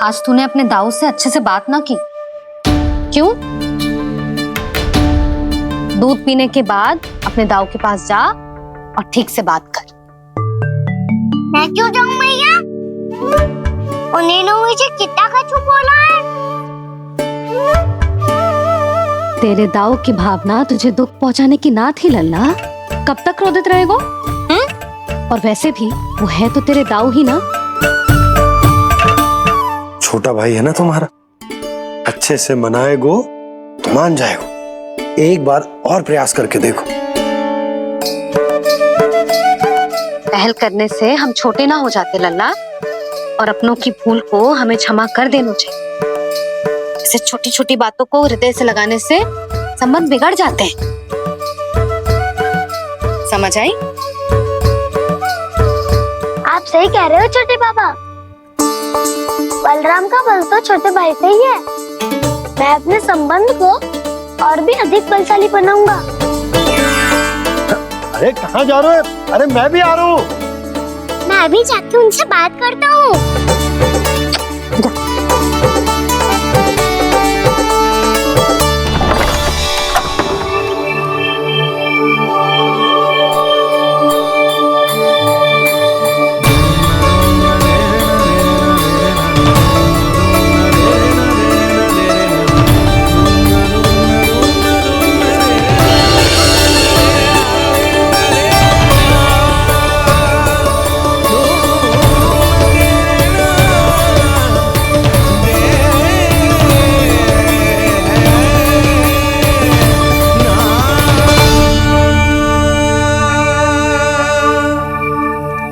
आज तूने अपने दाऊ से अच्छे से बात ना की, क्यों? दूध पीने के बाद अपने दाऊ के पास जा और ठीक से बात कर। मैं क्यों जाऊं मैया? उन्होंने मुझे कितना कछु बोला है। तेरे दाऊ की भावना तुझे दुख पहुंचाने की ना थी लल्ला। कब तक क्रोधित रहेगो? और वैसे भी वो है तो तेरे दाऊ ही ना। छोटा भाई है ना तुम्हारा, अच्छे से मनाएगो तो मान जाएगो। एक बार और प्रयास करके देखो। पहल करने से हम छोटे ना हो जाते लल्ला, और अपनों की भूल को हमें क्षमा कर देना चाहिए। ऐसे छोटी छोटी बातों को हृदय से लगाने से संबंध बिगड़ जाते हैं। समझ आई? आप सही कह रहे हो छोटे बाबा। बलराम का बल तो छोटे भाई से ही है। मैं अपने संबंध को और भी अधिक बलशाली बनाऊंगा। अरे कहाँ जा रहे हो? अरे मैं भी आ रहा हूँ। मैं भी जाके उनसे बात करता हूँ।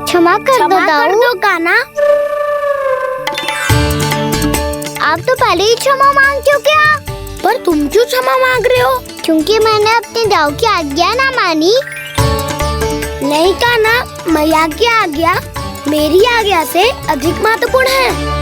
क्षमा कर दो कान्हा। आप तो पहले ही क्षमा मांगते हो क्या? पर तुम क्यों क्षमा मांग रहे हो? क्योंकि मैंने अपने दाऊ की आज्ञा ना मानी। नहीं कान्हा, मैया की आज्ञा मेरी आज्ञा से अधिक महत्वपूर्ण है।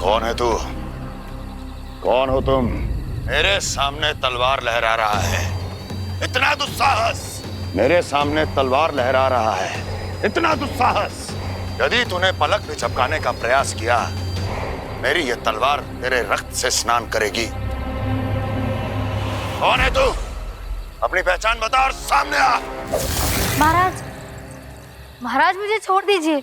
कौन है तू? कौन हो तुम? मेरे सामने तलवार लहरा रहा है। इतना दुस्साहस! मेरे सामने तलवार लहरा रहा है, इतना दुस्साहस! यदि तूने पलक भी झपकाने का प्रयास किया, मेरी ये तलवार तेरे रक्त से स्नान करेगी। कौन है तू? अपनी पहचान बता और सामने आ। महाराज, महाराज मुझे छोड़ दीजिए।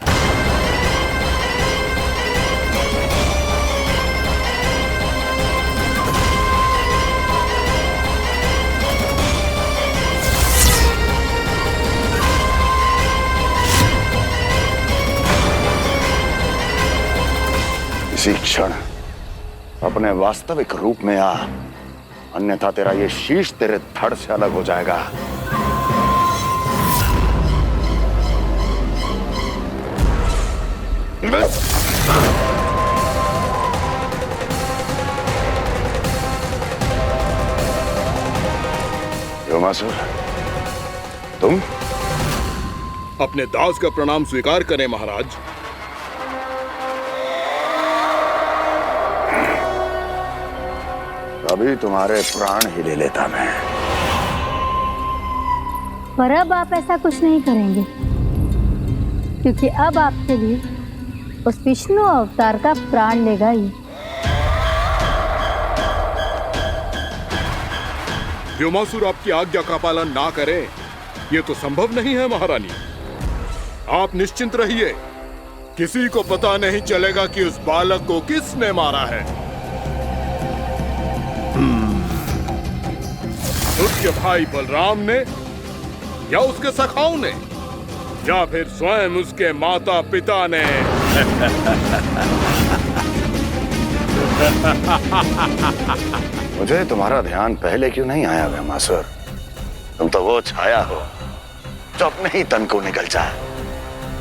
इसी क्षण अपने वास्तविक रूप में आ, अन्यथा तेरा ये शीश तेरे धड़ से अलग हो जाएगा। योमासुर, तुम? अपने दास का प्रणाम स्वीकार करें महाराज। अभी तुम्हारे प्राण ही ले लेता मैं। पर अब आप ऐसा कुछ नहीं करेंगे, क्योंकि अब आपके लिए उस विष्णु अवतार का प्राण लेगा ही। व्योमासुर आपकी आज्ञा का पालन ना करे, ये तो संभव नहीं है महारानी। आप निश्चिंत रहिए, किसी को पता नहीं चलेगा कि उस बालक को किसने मारा है। उसके भाई बलराम ने, या उसके सखाओं ने, या फिर स्वयं उसके माता पिता ने। मुझे तुम्हारा ध्यान पहले क्यों नहीं आया व्योमासुर? तुम तो वो छाया हो जो अपने ही तन को निगल जाए।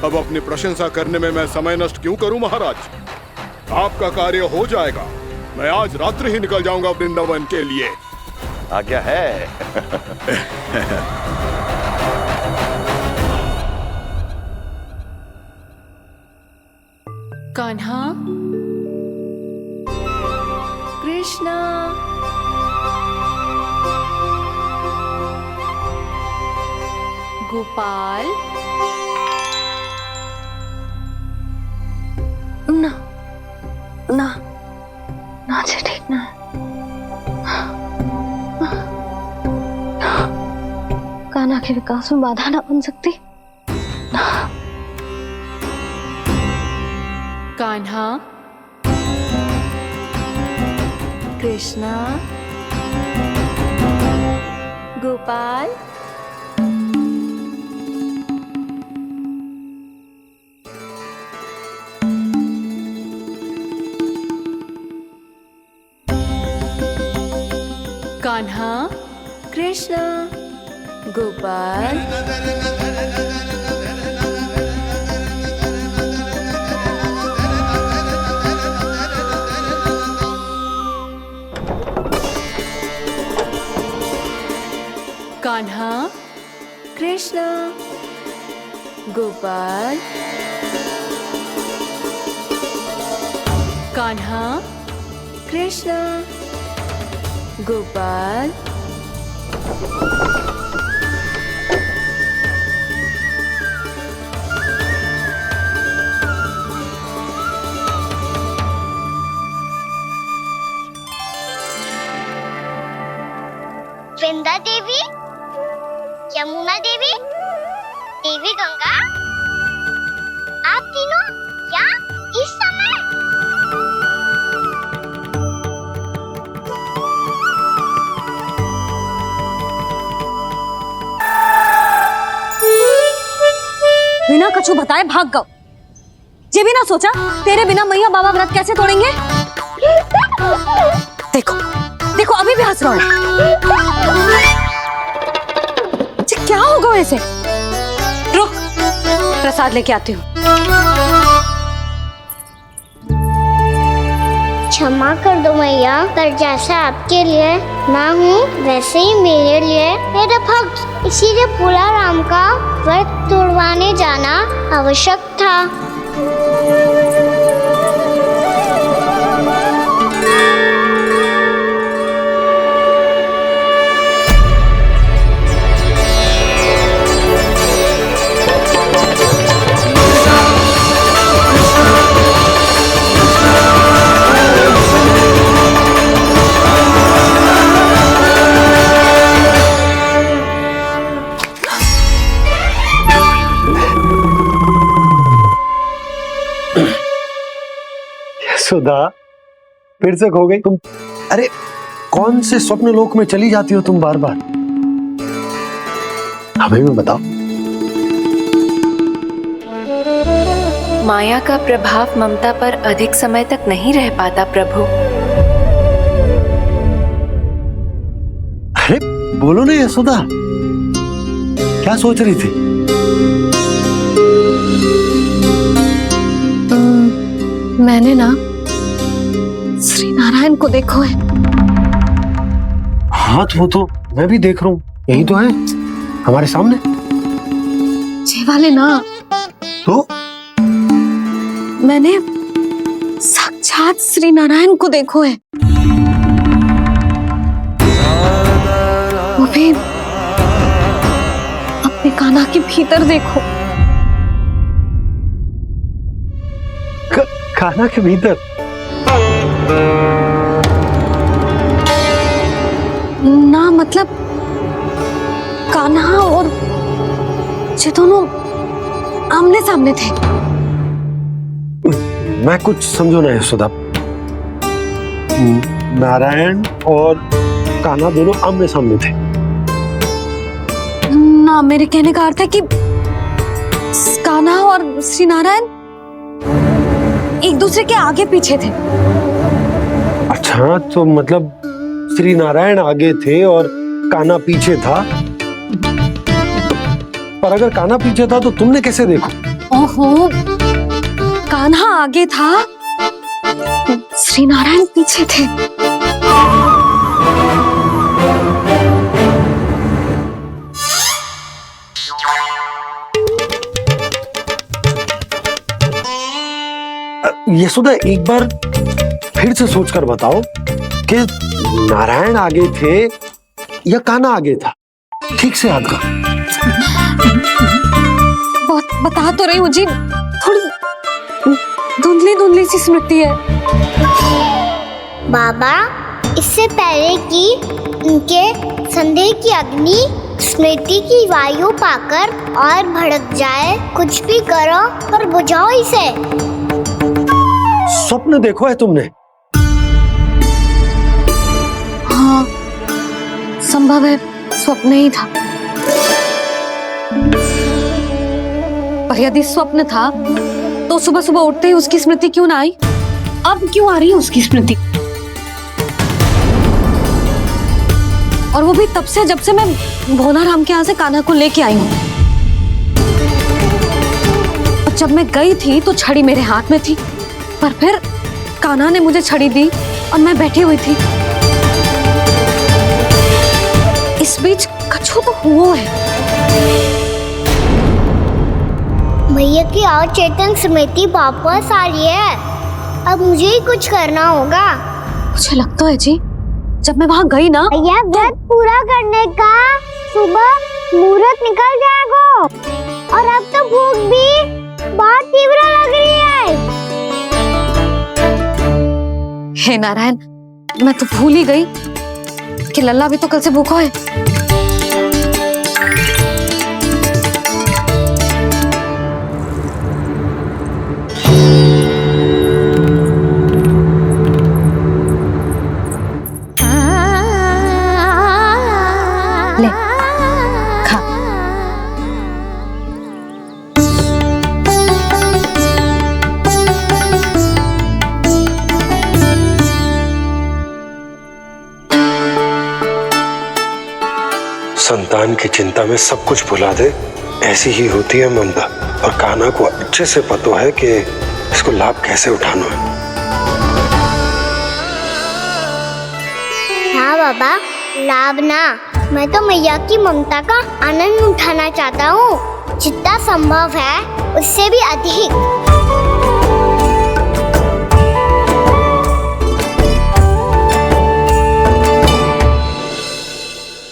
अब अपनी प्रशंसा करने में मैं समय नष्ट क्यों करूं महाराज? आपका कार्य हो जाएगा। मैं आज रात्रि ही निकल जाऊंगा वृंदावन के लिए। आज्ञा है। कान्हा, कृष्णा, गोपाल। ना ना ना जी, ठीक ना। कान्हा के विकास में बाधा ना बन सकती। कान्हा, कृष्णा, गोपाल। कान्हा, कृष्णा, गोपाल। कान्हा, कृष्णा, गोपाल। कान्हा, कृष्णा, गोपाल। वृंदा देवी, यमुना देवी, देवी गंगा, आप तीनों यहाँ इस समय? बिना कछु बताए भाग गओ। ये भी ना सोचा तेरे बिना मैया बाबा व्रत कैसे तोड़ेंगे? देखो देखो अभी भी हंस रहा है। क्या होगा वैसे? रुक, प्रसाद लेके आती हूँ। क्षमा कर दो मैया, पर जैसा आपके लिए ना हूँ वैसे ही मेरे लिए मेरे भक्त, इसीलिए भोला राम का व्रत तोड़वाने जाना आवश्यक था। सुधा, फिर से खो गई तुम। अरे कौन से स्वप्न लोक में चली जाती हो तुम बार बार? हमें भी बताओ। माया का प्रभाव ममता पर अधिक समय तक नहीं रह पाता प्रभु। अरे बोलो ना यशोदा, क्या सोच रही थी? मैंने ना श्री नारायण को देखो है। हाँ वो तो मैं भी देख रहा हूँ, यही तो है हमारे सामने। ये वाले ना, तो मैंने साक्षात श्री नारायण को देखो है, वो भी अपने कान्हा के भीतर देखो। कान्हा के भीतर? ना मत मतलब कान्हा और ये दोनों आमने सामने थे। मैं कुछ समझो ना यशोदा। नारायण और कान्हा दोनों आमने सामने थे। ना, मेरे कहने का अर्थ है कि कान्हा और श्री नारायण एक दूसरे के आगे पीछे थे। अच्छा, तो मतलब श्री नारायण आगे थे और कान्हा पीछे था। पर अगर कान्हा पीछे था तो तुमने कैसे देखा? ओहो, कान्हा आगे था, श्री नारायण पीछे थे। यशोदा, एक बार फिर से सोचकर बताओ कि नारायण आगे थे या कान्हा आगे था? ठीक से याद कर। बता तो रही हूँ जी, थोड़ी धुंधली धुंधली सी स्मृति है। बाबा, इससे पहले कि उनके संदेह की अग्नि स्मृति की वायु पाकर और भड़क जाए, कुछ भी करो पर बुझाओ इसे। स्वप्न देखो है तुमने? हाँ, संभव है स्वप्न ही था। पर यदि स्वप्न था तो सुबह सुबह उठते ही उसकी स्मृति क्यों ना आई? अब क्यों आ रही है उसकी स्मृति? और वो भी तब से जब से मैं भोलाराम के यहाँ से कान्हा को लेके आई हूँ। और जब मैं गई थी तो छड़ी मेरे हाथ में थी, पर फिर कान्हा ने मुझे छड़ी दी और मैं बैठी हुई थी। इस बीच कछु तो हुआ है। भैया की अचेतन स्मृति वापस आ रही है। अब मुझे ही कुछ करना होगा। मुझे लगता है जी, जब मैं वहाँ गई ना, भैया व्रत पूरा करने का सुबह मुहूर्त निकल जाएगा और अब तो भूख भी बहुत तीव्र लग रही है। हे नारायण, मैं तो भूल ही गई कि लल्ला भी तो कल से भूखा है। ले, खा। संतान की चिंता में सब कुछ भुला दे, ऐसी ही होती है ममता। और कान्हा को अच्छे से पता है कि इसको लाभ कैसे उठाना है। हाँ बाबा, लाभ ना, मैं तो मैया की ममता का आनंद उठाना चाहता हूँ, जितना संभव है उससे भी अधिक।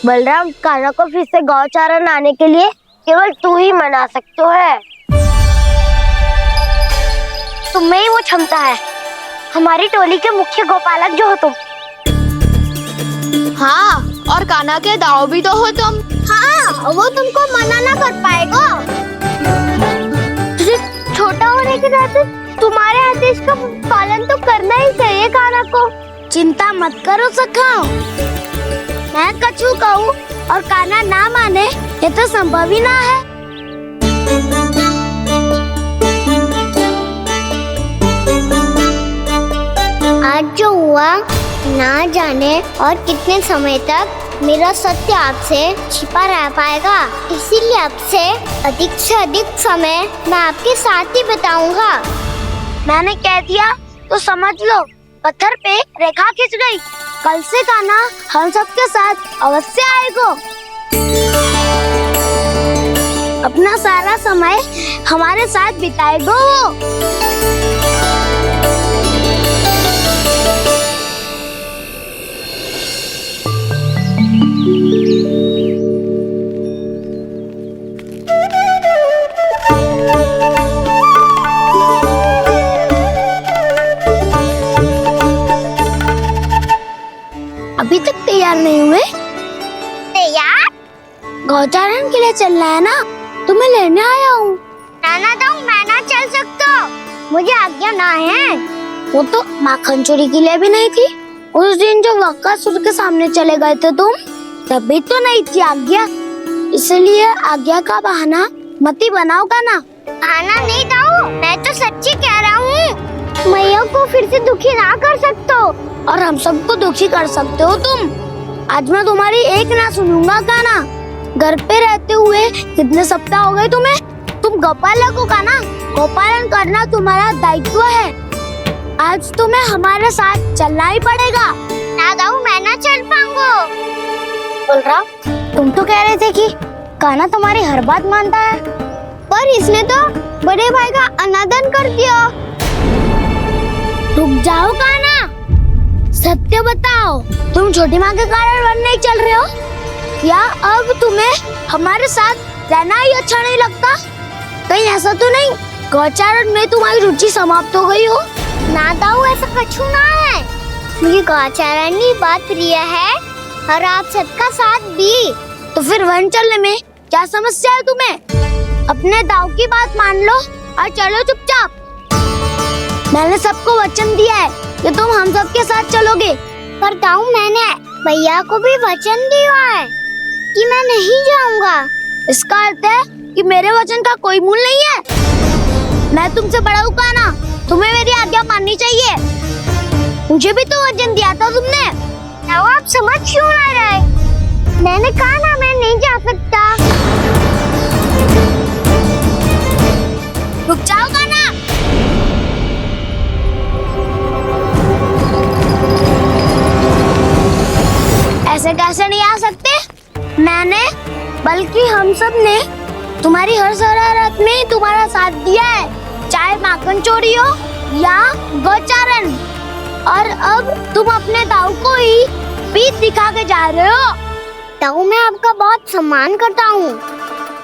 बलराम, कान्हा को फिर से गौचारण आने के लिए केवल तू ही मना सकते है। तुम में ही वो क्षमता है, हमारी टोली के मुख्य गोपालक जो हो तुम। हाँ, और कान्हा के दाव भी तो हो तुम। हाँ, वो तुमको मना ना कर पाएगा। तुझे छोटा होने के नाते तुम्हारे आदेश का पालन तो करना ही चाहिए कान्हा को। चिंता मत करो सखा, मैं कछु कहूँ और कान्हा ना माने, ये तो संभव ही ना है। आज जो हुआ ना जाने और कितने समय तक मेरा सत्य आपसे छिपा रह पाएगा, इसीलिए आपसे अधिक से अधिक समय मैं आपके साथ ही बिताऊंगा। मैंने कह दिया तो समझ लो, पत्थर पे रेखा खींच गई। कल से कान्हा हम सबके साथ अवश्य आएगा। अपना सारा समय हमारे साथ बिताएगा वो। अभी तक तैयार नहीं हुए? गौचारण के लिए चलना है ना, तुम्हें लेने आया हूँ। नाना दाऊ मैं ना चल सकता, मुझे आज्ञा ना है। वो तो माखन चोरी के लिए भी नहीं थी। उस दिन जो वक्कासुर के सामने चले गए थे तुम, तभी तो नहीं थी आज्ञा। इसलिए आज्ञा का बहाना मत ही बनाओ का ना। बहाना नहीं दाऊ, मैं तो सच्ची कह रहा हूँ। मैया को फिर से दुखी ना कर सकते हो, और हम सबको दुखी कर सकते हो तुम। आज मैं तुम्हारी एक ना सुनूंगा का ना। घर पे रहते हुए कितने सप्ताह हो गए तुम्हें? तुम गोपालक हो का ना, गोपालन करना तुम्हारा दायित्व है। आज तुम्हें हमारे साथ चलना ही पड़ेगा। ना दाऊ मैं ना चल पाऊंगा। बलराम, तुम तो कह रहे थे कि कान्हा तुम्हारी हर बात मानता है, पर इसने तो बड़े भाई का अनादर कर दिया। रुक जाओ कान्हा, सत्य बताओ, तुम छोटी माँ के कारण वन नहीं चल रहे हो, या अब तुम्हें हमारे साथ रहना ही अच्छा नहीं लगता? कहीं ऐसा तो नहीं गौचारण में तुम्हारी रुचि समाप्त हो गई हो? ना दाऊ ऐसा कछु ना है, मुझे गौचारण की बात प्रिय है और आप सबका साथ भी। तो फिर वन चलने में क्या समस्या है तुम्हें? अपने दाऊ की बात मान लो और चलो चुपचाप। मैंने सबको वचन दिया है कि तुम हम सबके साथ चलोगे। पर दाऊ मैंने भैया को भी वचन दिया है कि मैं नहीं जाऊंगा। इसका अर्थ है कि मेरे वचन का कोई मूल नहीं है। मैं तुमसे बड़ा हूँ कान्हा, तुम्हें मेरी आज्ञा माननी चाहिए। मुझे भी तो वचन दिया था तुमने। दाऊ आप समझ क्यों ना रहे? मैंने कहा ना मैं नहीं जा सकता। रुक जाओ कान्हा। ऐसे कैसे नहीं आ सकते? मैंने बल्कि हम सब ने तुम्हारी हर शरारत में तुम्हारा साथ दिया है, चाहे माखन चोरी हो या गौचारण। और अब तुम अपने दाऊ को ही पीठ दिखा के जा रहे हो। दाऊ मैं आपका बहुत सम्मान करता हूँ,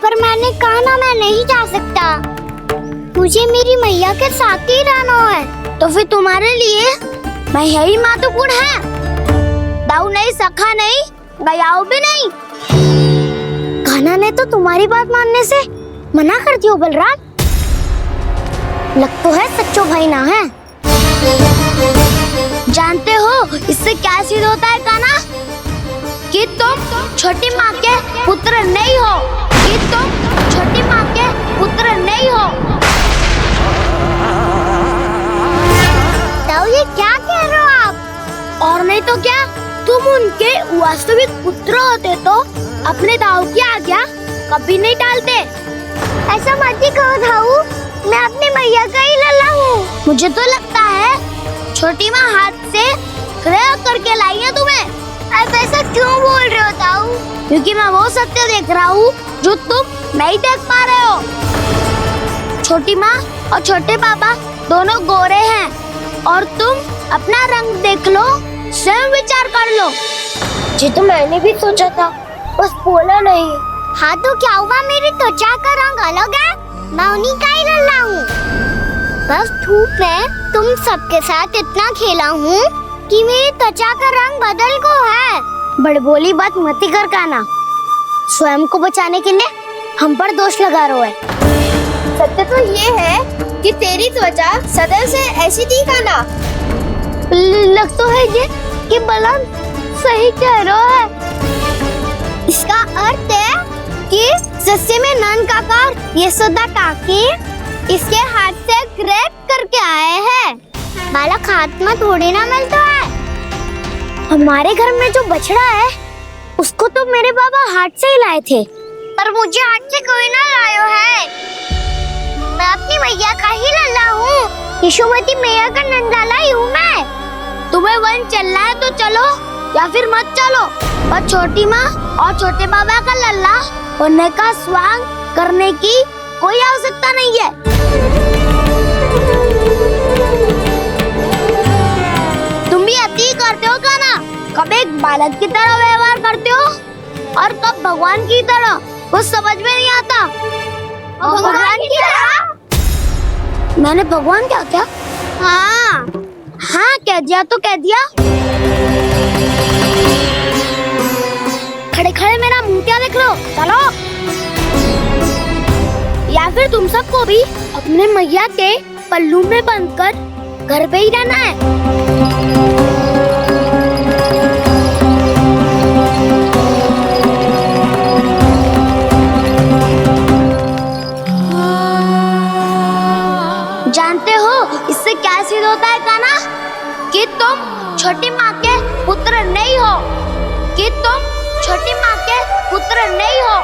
पर मैंने कहा ना मैं नहीं जा सकता। मुझे मेरी मैया के साथ ही रहना है। तो फिर तुम्हारे लिए मैया ही महत्वपूर्ण है। दाऊ नहीं, सखा नहीं, गयाऊ भी नहीं। कान्हा ने तो तुम्हारी बात मानने से मना कर दिया। बलराम, लग तो है सच्चो भाई ना है। जानते हो इससे क्या सिद्ध होता है कान्हा? कि तुम छोटी माँ के पुत्र नहीं हो, कि तुम छोटी माँ के पुत्र नहीं हो। दाऊ ये क्या कह रहे हो आप? और नहीं तो क्या, तुम उनके वास्तविक पुत्र होते तो अपने दाऊ की आज्ञा कभी नहीं टालते। ऐसा मत ही कहो दाऊ, मैं अपनी मैया का ही लल्ला हूँ। मुझे तो लगता है छोटी माँ हाथ से प्रयोग करके लाई है तुम्हें। आप ऐसा क्यों बोल रहे हो दाऊ? क्योंकि मैं वो सत्य देख रहा हूँ जो तुम नहीं देख पा रहे हो। छोटी माँ और छोटे पापा दोनों गोरे हैं, और तुम अपना रंग देख लो, स्वयं विचार कर लो। जी तो मैंने भी सोचा था, बस बोला नहीं। हाँ तो क्या हुआ, मेरी त्वचा का रंग अलग है, मैं उन्हीं का ही लल्ला हूँ। बस धूप में तुम सबके साथ इतना खेला हूँ कि मेरी त्वचा का रंग बदल को है। बड़बोली बात मत ही कर कान्हा, स्वयं को बचाने के लिए हम पर दोष लगा रहे है। सत्य तो ये है कि तेरी त्वचा सदैव से ऐसी थी कान्हा। लग तो है ये कि बलराम सही कह रहा है। इसका अर्थ है कि सस्ते में नन काका यशोदा काकी इसके हाथ से ग्रेट करके आए हैं। बालक हाथ में थोड़ी ना मिलता है। हमारे घर में जो बछड़ा है उसको तो मेरे बाबा हाथ से ही लाए थे। पर मुझे हाथ से कोई ना लायो है, मैं अपनी मैया का ही लल्ला हूँ। यशोमती मैया का नंदलाला ही हूँ मैं। तुम्हें वन चलना है तो चलो, या फिर मत चलो, पर छोटी माँ और छोटे बाबा का लल्ला होने का स्वांग करने की कोई आवश्यकता नहीं है। तुम भी अति करते हो कान्हा, कब एक बालक की तरह व्यवहार करते हो और कब भगवान की तरह, कुछ समझ में नहीं आता। भगवान की तरह? मैंने भगवान क्या क्या? हाँ हाँ कह दिया तो कह दिया। खड़े खड़े मेरा मुंह क्या देख लो? चलो। या फिर तुम सबको भी अपने मैया के पल्लू में बंधकर घर पे ही रहना है। जानते हो इससे क्या सिद्ध होता है कान्हा? कि तुम छोटी माँ के पुत्र नहीं हो, कि तुम छोटी माँ के पुत्र नहीं हो।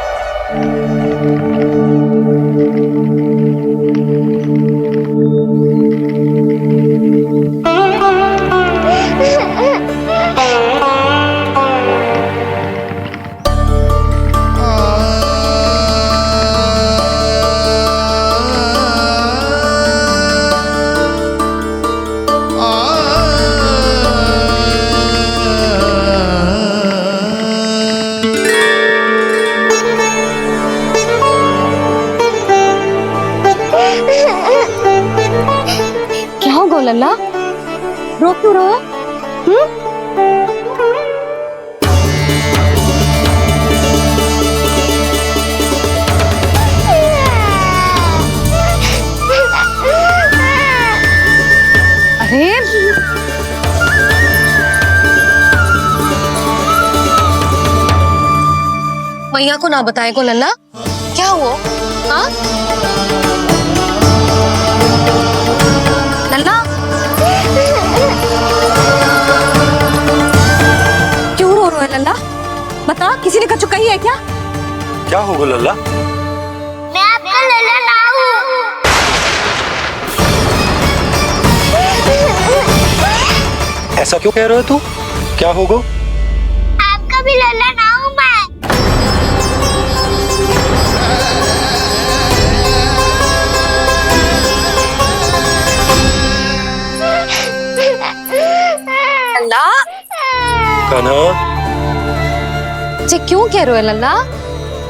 क्या हो गो लल्ला, रो क्यों रहो? अरे मैया को ना बताए को लल्ला, क्या हुआ? हाँ लल्ला, क्यों रो रहे हो लल्ला? बता, किसी ने कछु कही है क्या? क्या होगा लल्ला? मैं आपका लल्ला ना हूँ। ऐसा क्यों कह रहे हो तू? क्या होगा? आपका भी लल्ला ना हूँ मैं। लल्ला, कान्हा, जी क्यों कह रहे हो लल्ला?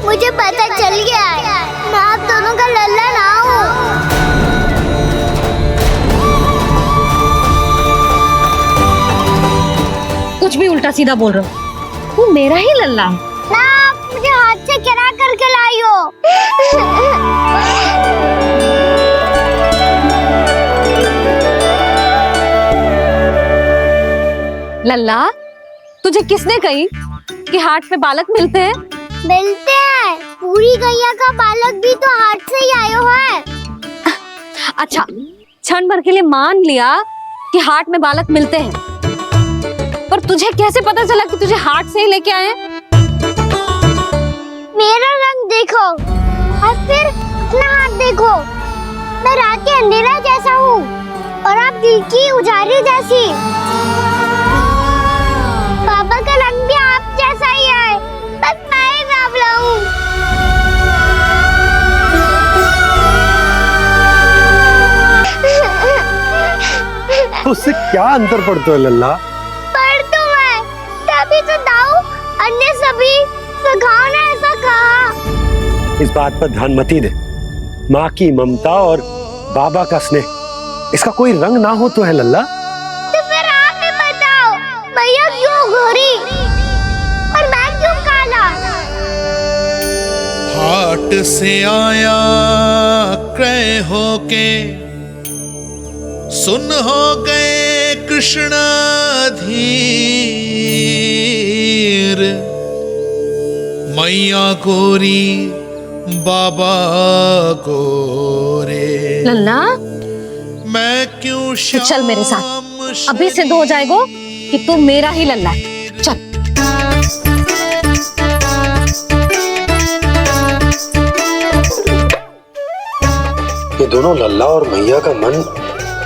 मुझे पता चल गया है, मैं आप दोनों का लल्ला ना हूँ। कुछ भी उल्टा सीधा बोल रहे हो, तू मेरा ही लल्ला है ना, आप मुझे हाथ से गिरा करके लाई हो। लल्ला, तुझे किसने कही कि हाट में बालक मिलते हैं? मिलते हैं, पूरी गैया का बालक भी तो हाट से ही आयो है। अच्छा, क्षण भर के लिए मान लिया कि हाट में बालक मिलते हैं, पर तुझे कैसे पता चला कि तुझे हाट से ही लेके आए हैं? मेरा रंग देखो और फिर अपना हाथ देखो। मैं रात के अंधेरा जैसा हूँ और आप दिल की उजाली जैसी। बाबा का रंग भी आप जैसा ही है, बस मैं ही बावला हूँ। उससे क्या अंतर पड़ता है लल्ला? पर तो मैं तभी तो दाऊ अन्य सभी सखाओं ने ऐसा कहा। इस बात पर ध्यान मत ही दे। माँ की ममता और बाबा का स्नेह, इसका कोई रंग ना हो तो है लल्ला। तो फिर आप ही बताओ, भैया क्यों गोरी और मैं क्यों काला? हाट से आया क्रय होके, सुन हो गए कृष्ण धीर। मैया गोरी बाबा गोरे। लल्ला, मैं क्यों तू चल मेरे साथ, अभी सिद्ध हो जाएगा कि तू मेरा ही लल्ला है। चल। ये दोनों लल्ला और मैया का मन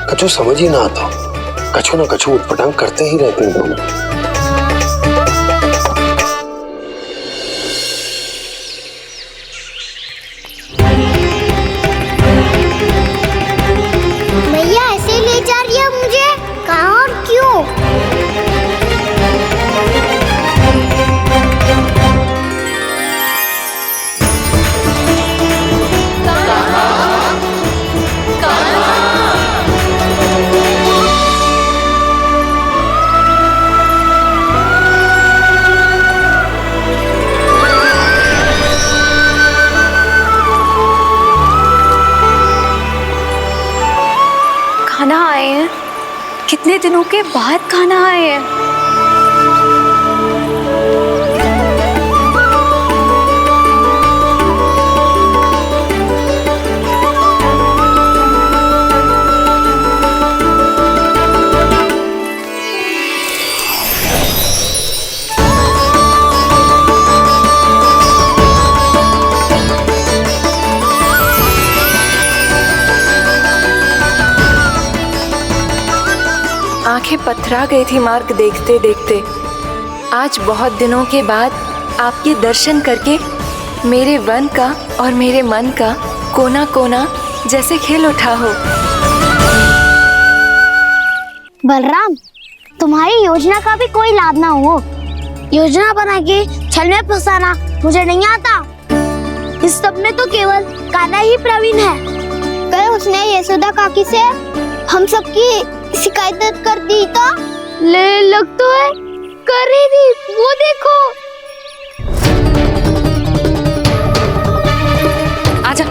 कछु समझ ही ना आता, कछु ना कछु उटपटांग करते ही रहते हैं दोनों। भैया ऐसे ले जा रही है मुझे, कहाँ और क्यों? इतने दिनों के बाद खाना आए हैं। आंखें पथरा गई थी मार्ग देखते देखते। आज बहुत दिनों के बाद आपके दर्शन करके मेरे वन का और मेरे मन का कोना कोना जैसे खिल उठा हो। बलराम, तुम्हारी योजना का भी कोई लाभ ना हो। योजना बना के छल में फंसाना मुझे नहीं आता। इस सब में तो केवल कान्हा ही प्रवीण है। कल उसने यशोदा काकी से हम सबकी शिकायत कर दी तो ले लग तो है कर रही थी, वो देखो। आजा।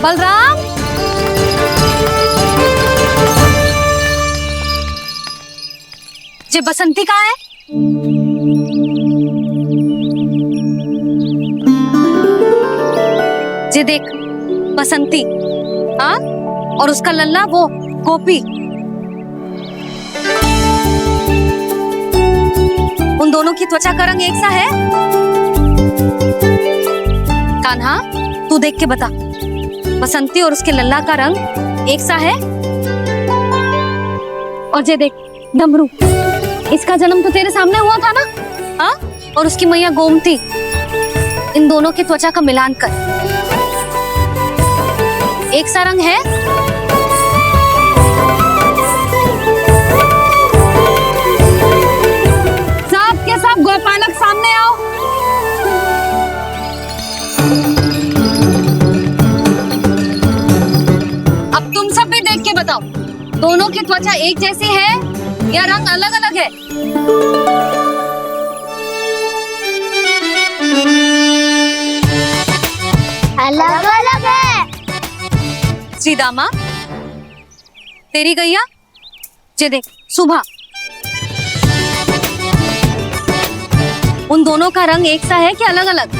बलराम, ये बसंती कहाँ है? ये देख बसंती, हाँ, और उसका लल्ला वो गोपी। उन दोनों की त्वचा का रंग एक सा है? कान्हा, तू देख के बता, बसंती और उसके लल्ला का रंग एक सा है? और ये देख डमरू, इसका जन्म तो तेरे सामने हुआ था ना, हाँ? और उसकी मैया गोमती, इन दोनों की त्वचा का मिलान कर, एक सा रंग है? सब के सब गोपालक सामने आओ। अब तुम सब भी देख के बताओ, दोनों की त्वचा एक जैसी है या रंग अलग अलग है? अलग अलग है। श्रीदामा, तेरी गैया, ये देख सुभा, उन दोनों का रंग एक सा है कि अलग अलग?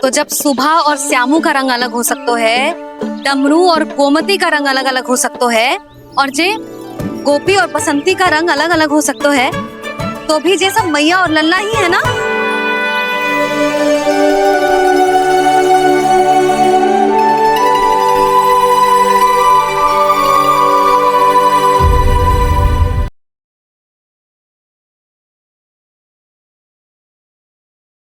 तो जब सुभा और श्यामू का रंग अलग हो सकता है, डमरू और गोमती का रंग अलग अलग हो सकता है, और जे गोपी और बसंती का रंग अलग अलग हो सकता है, तो भी जैसा मैया और लल्ला ही है ना?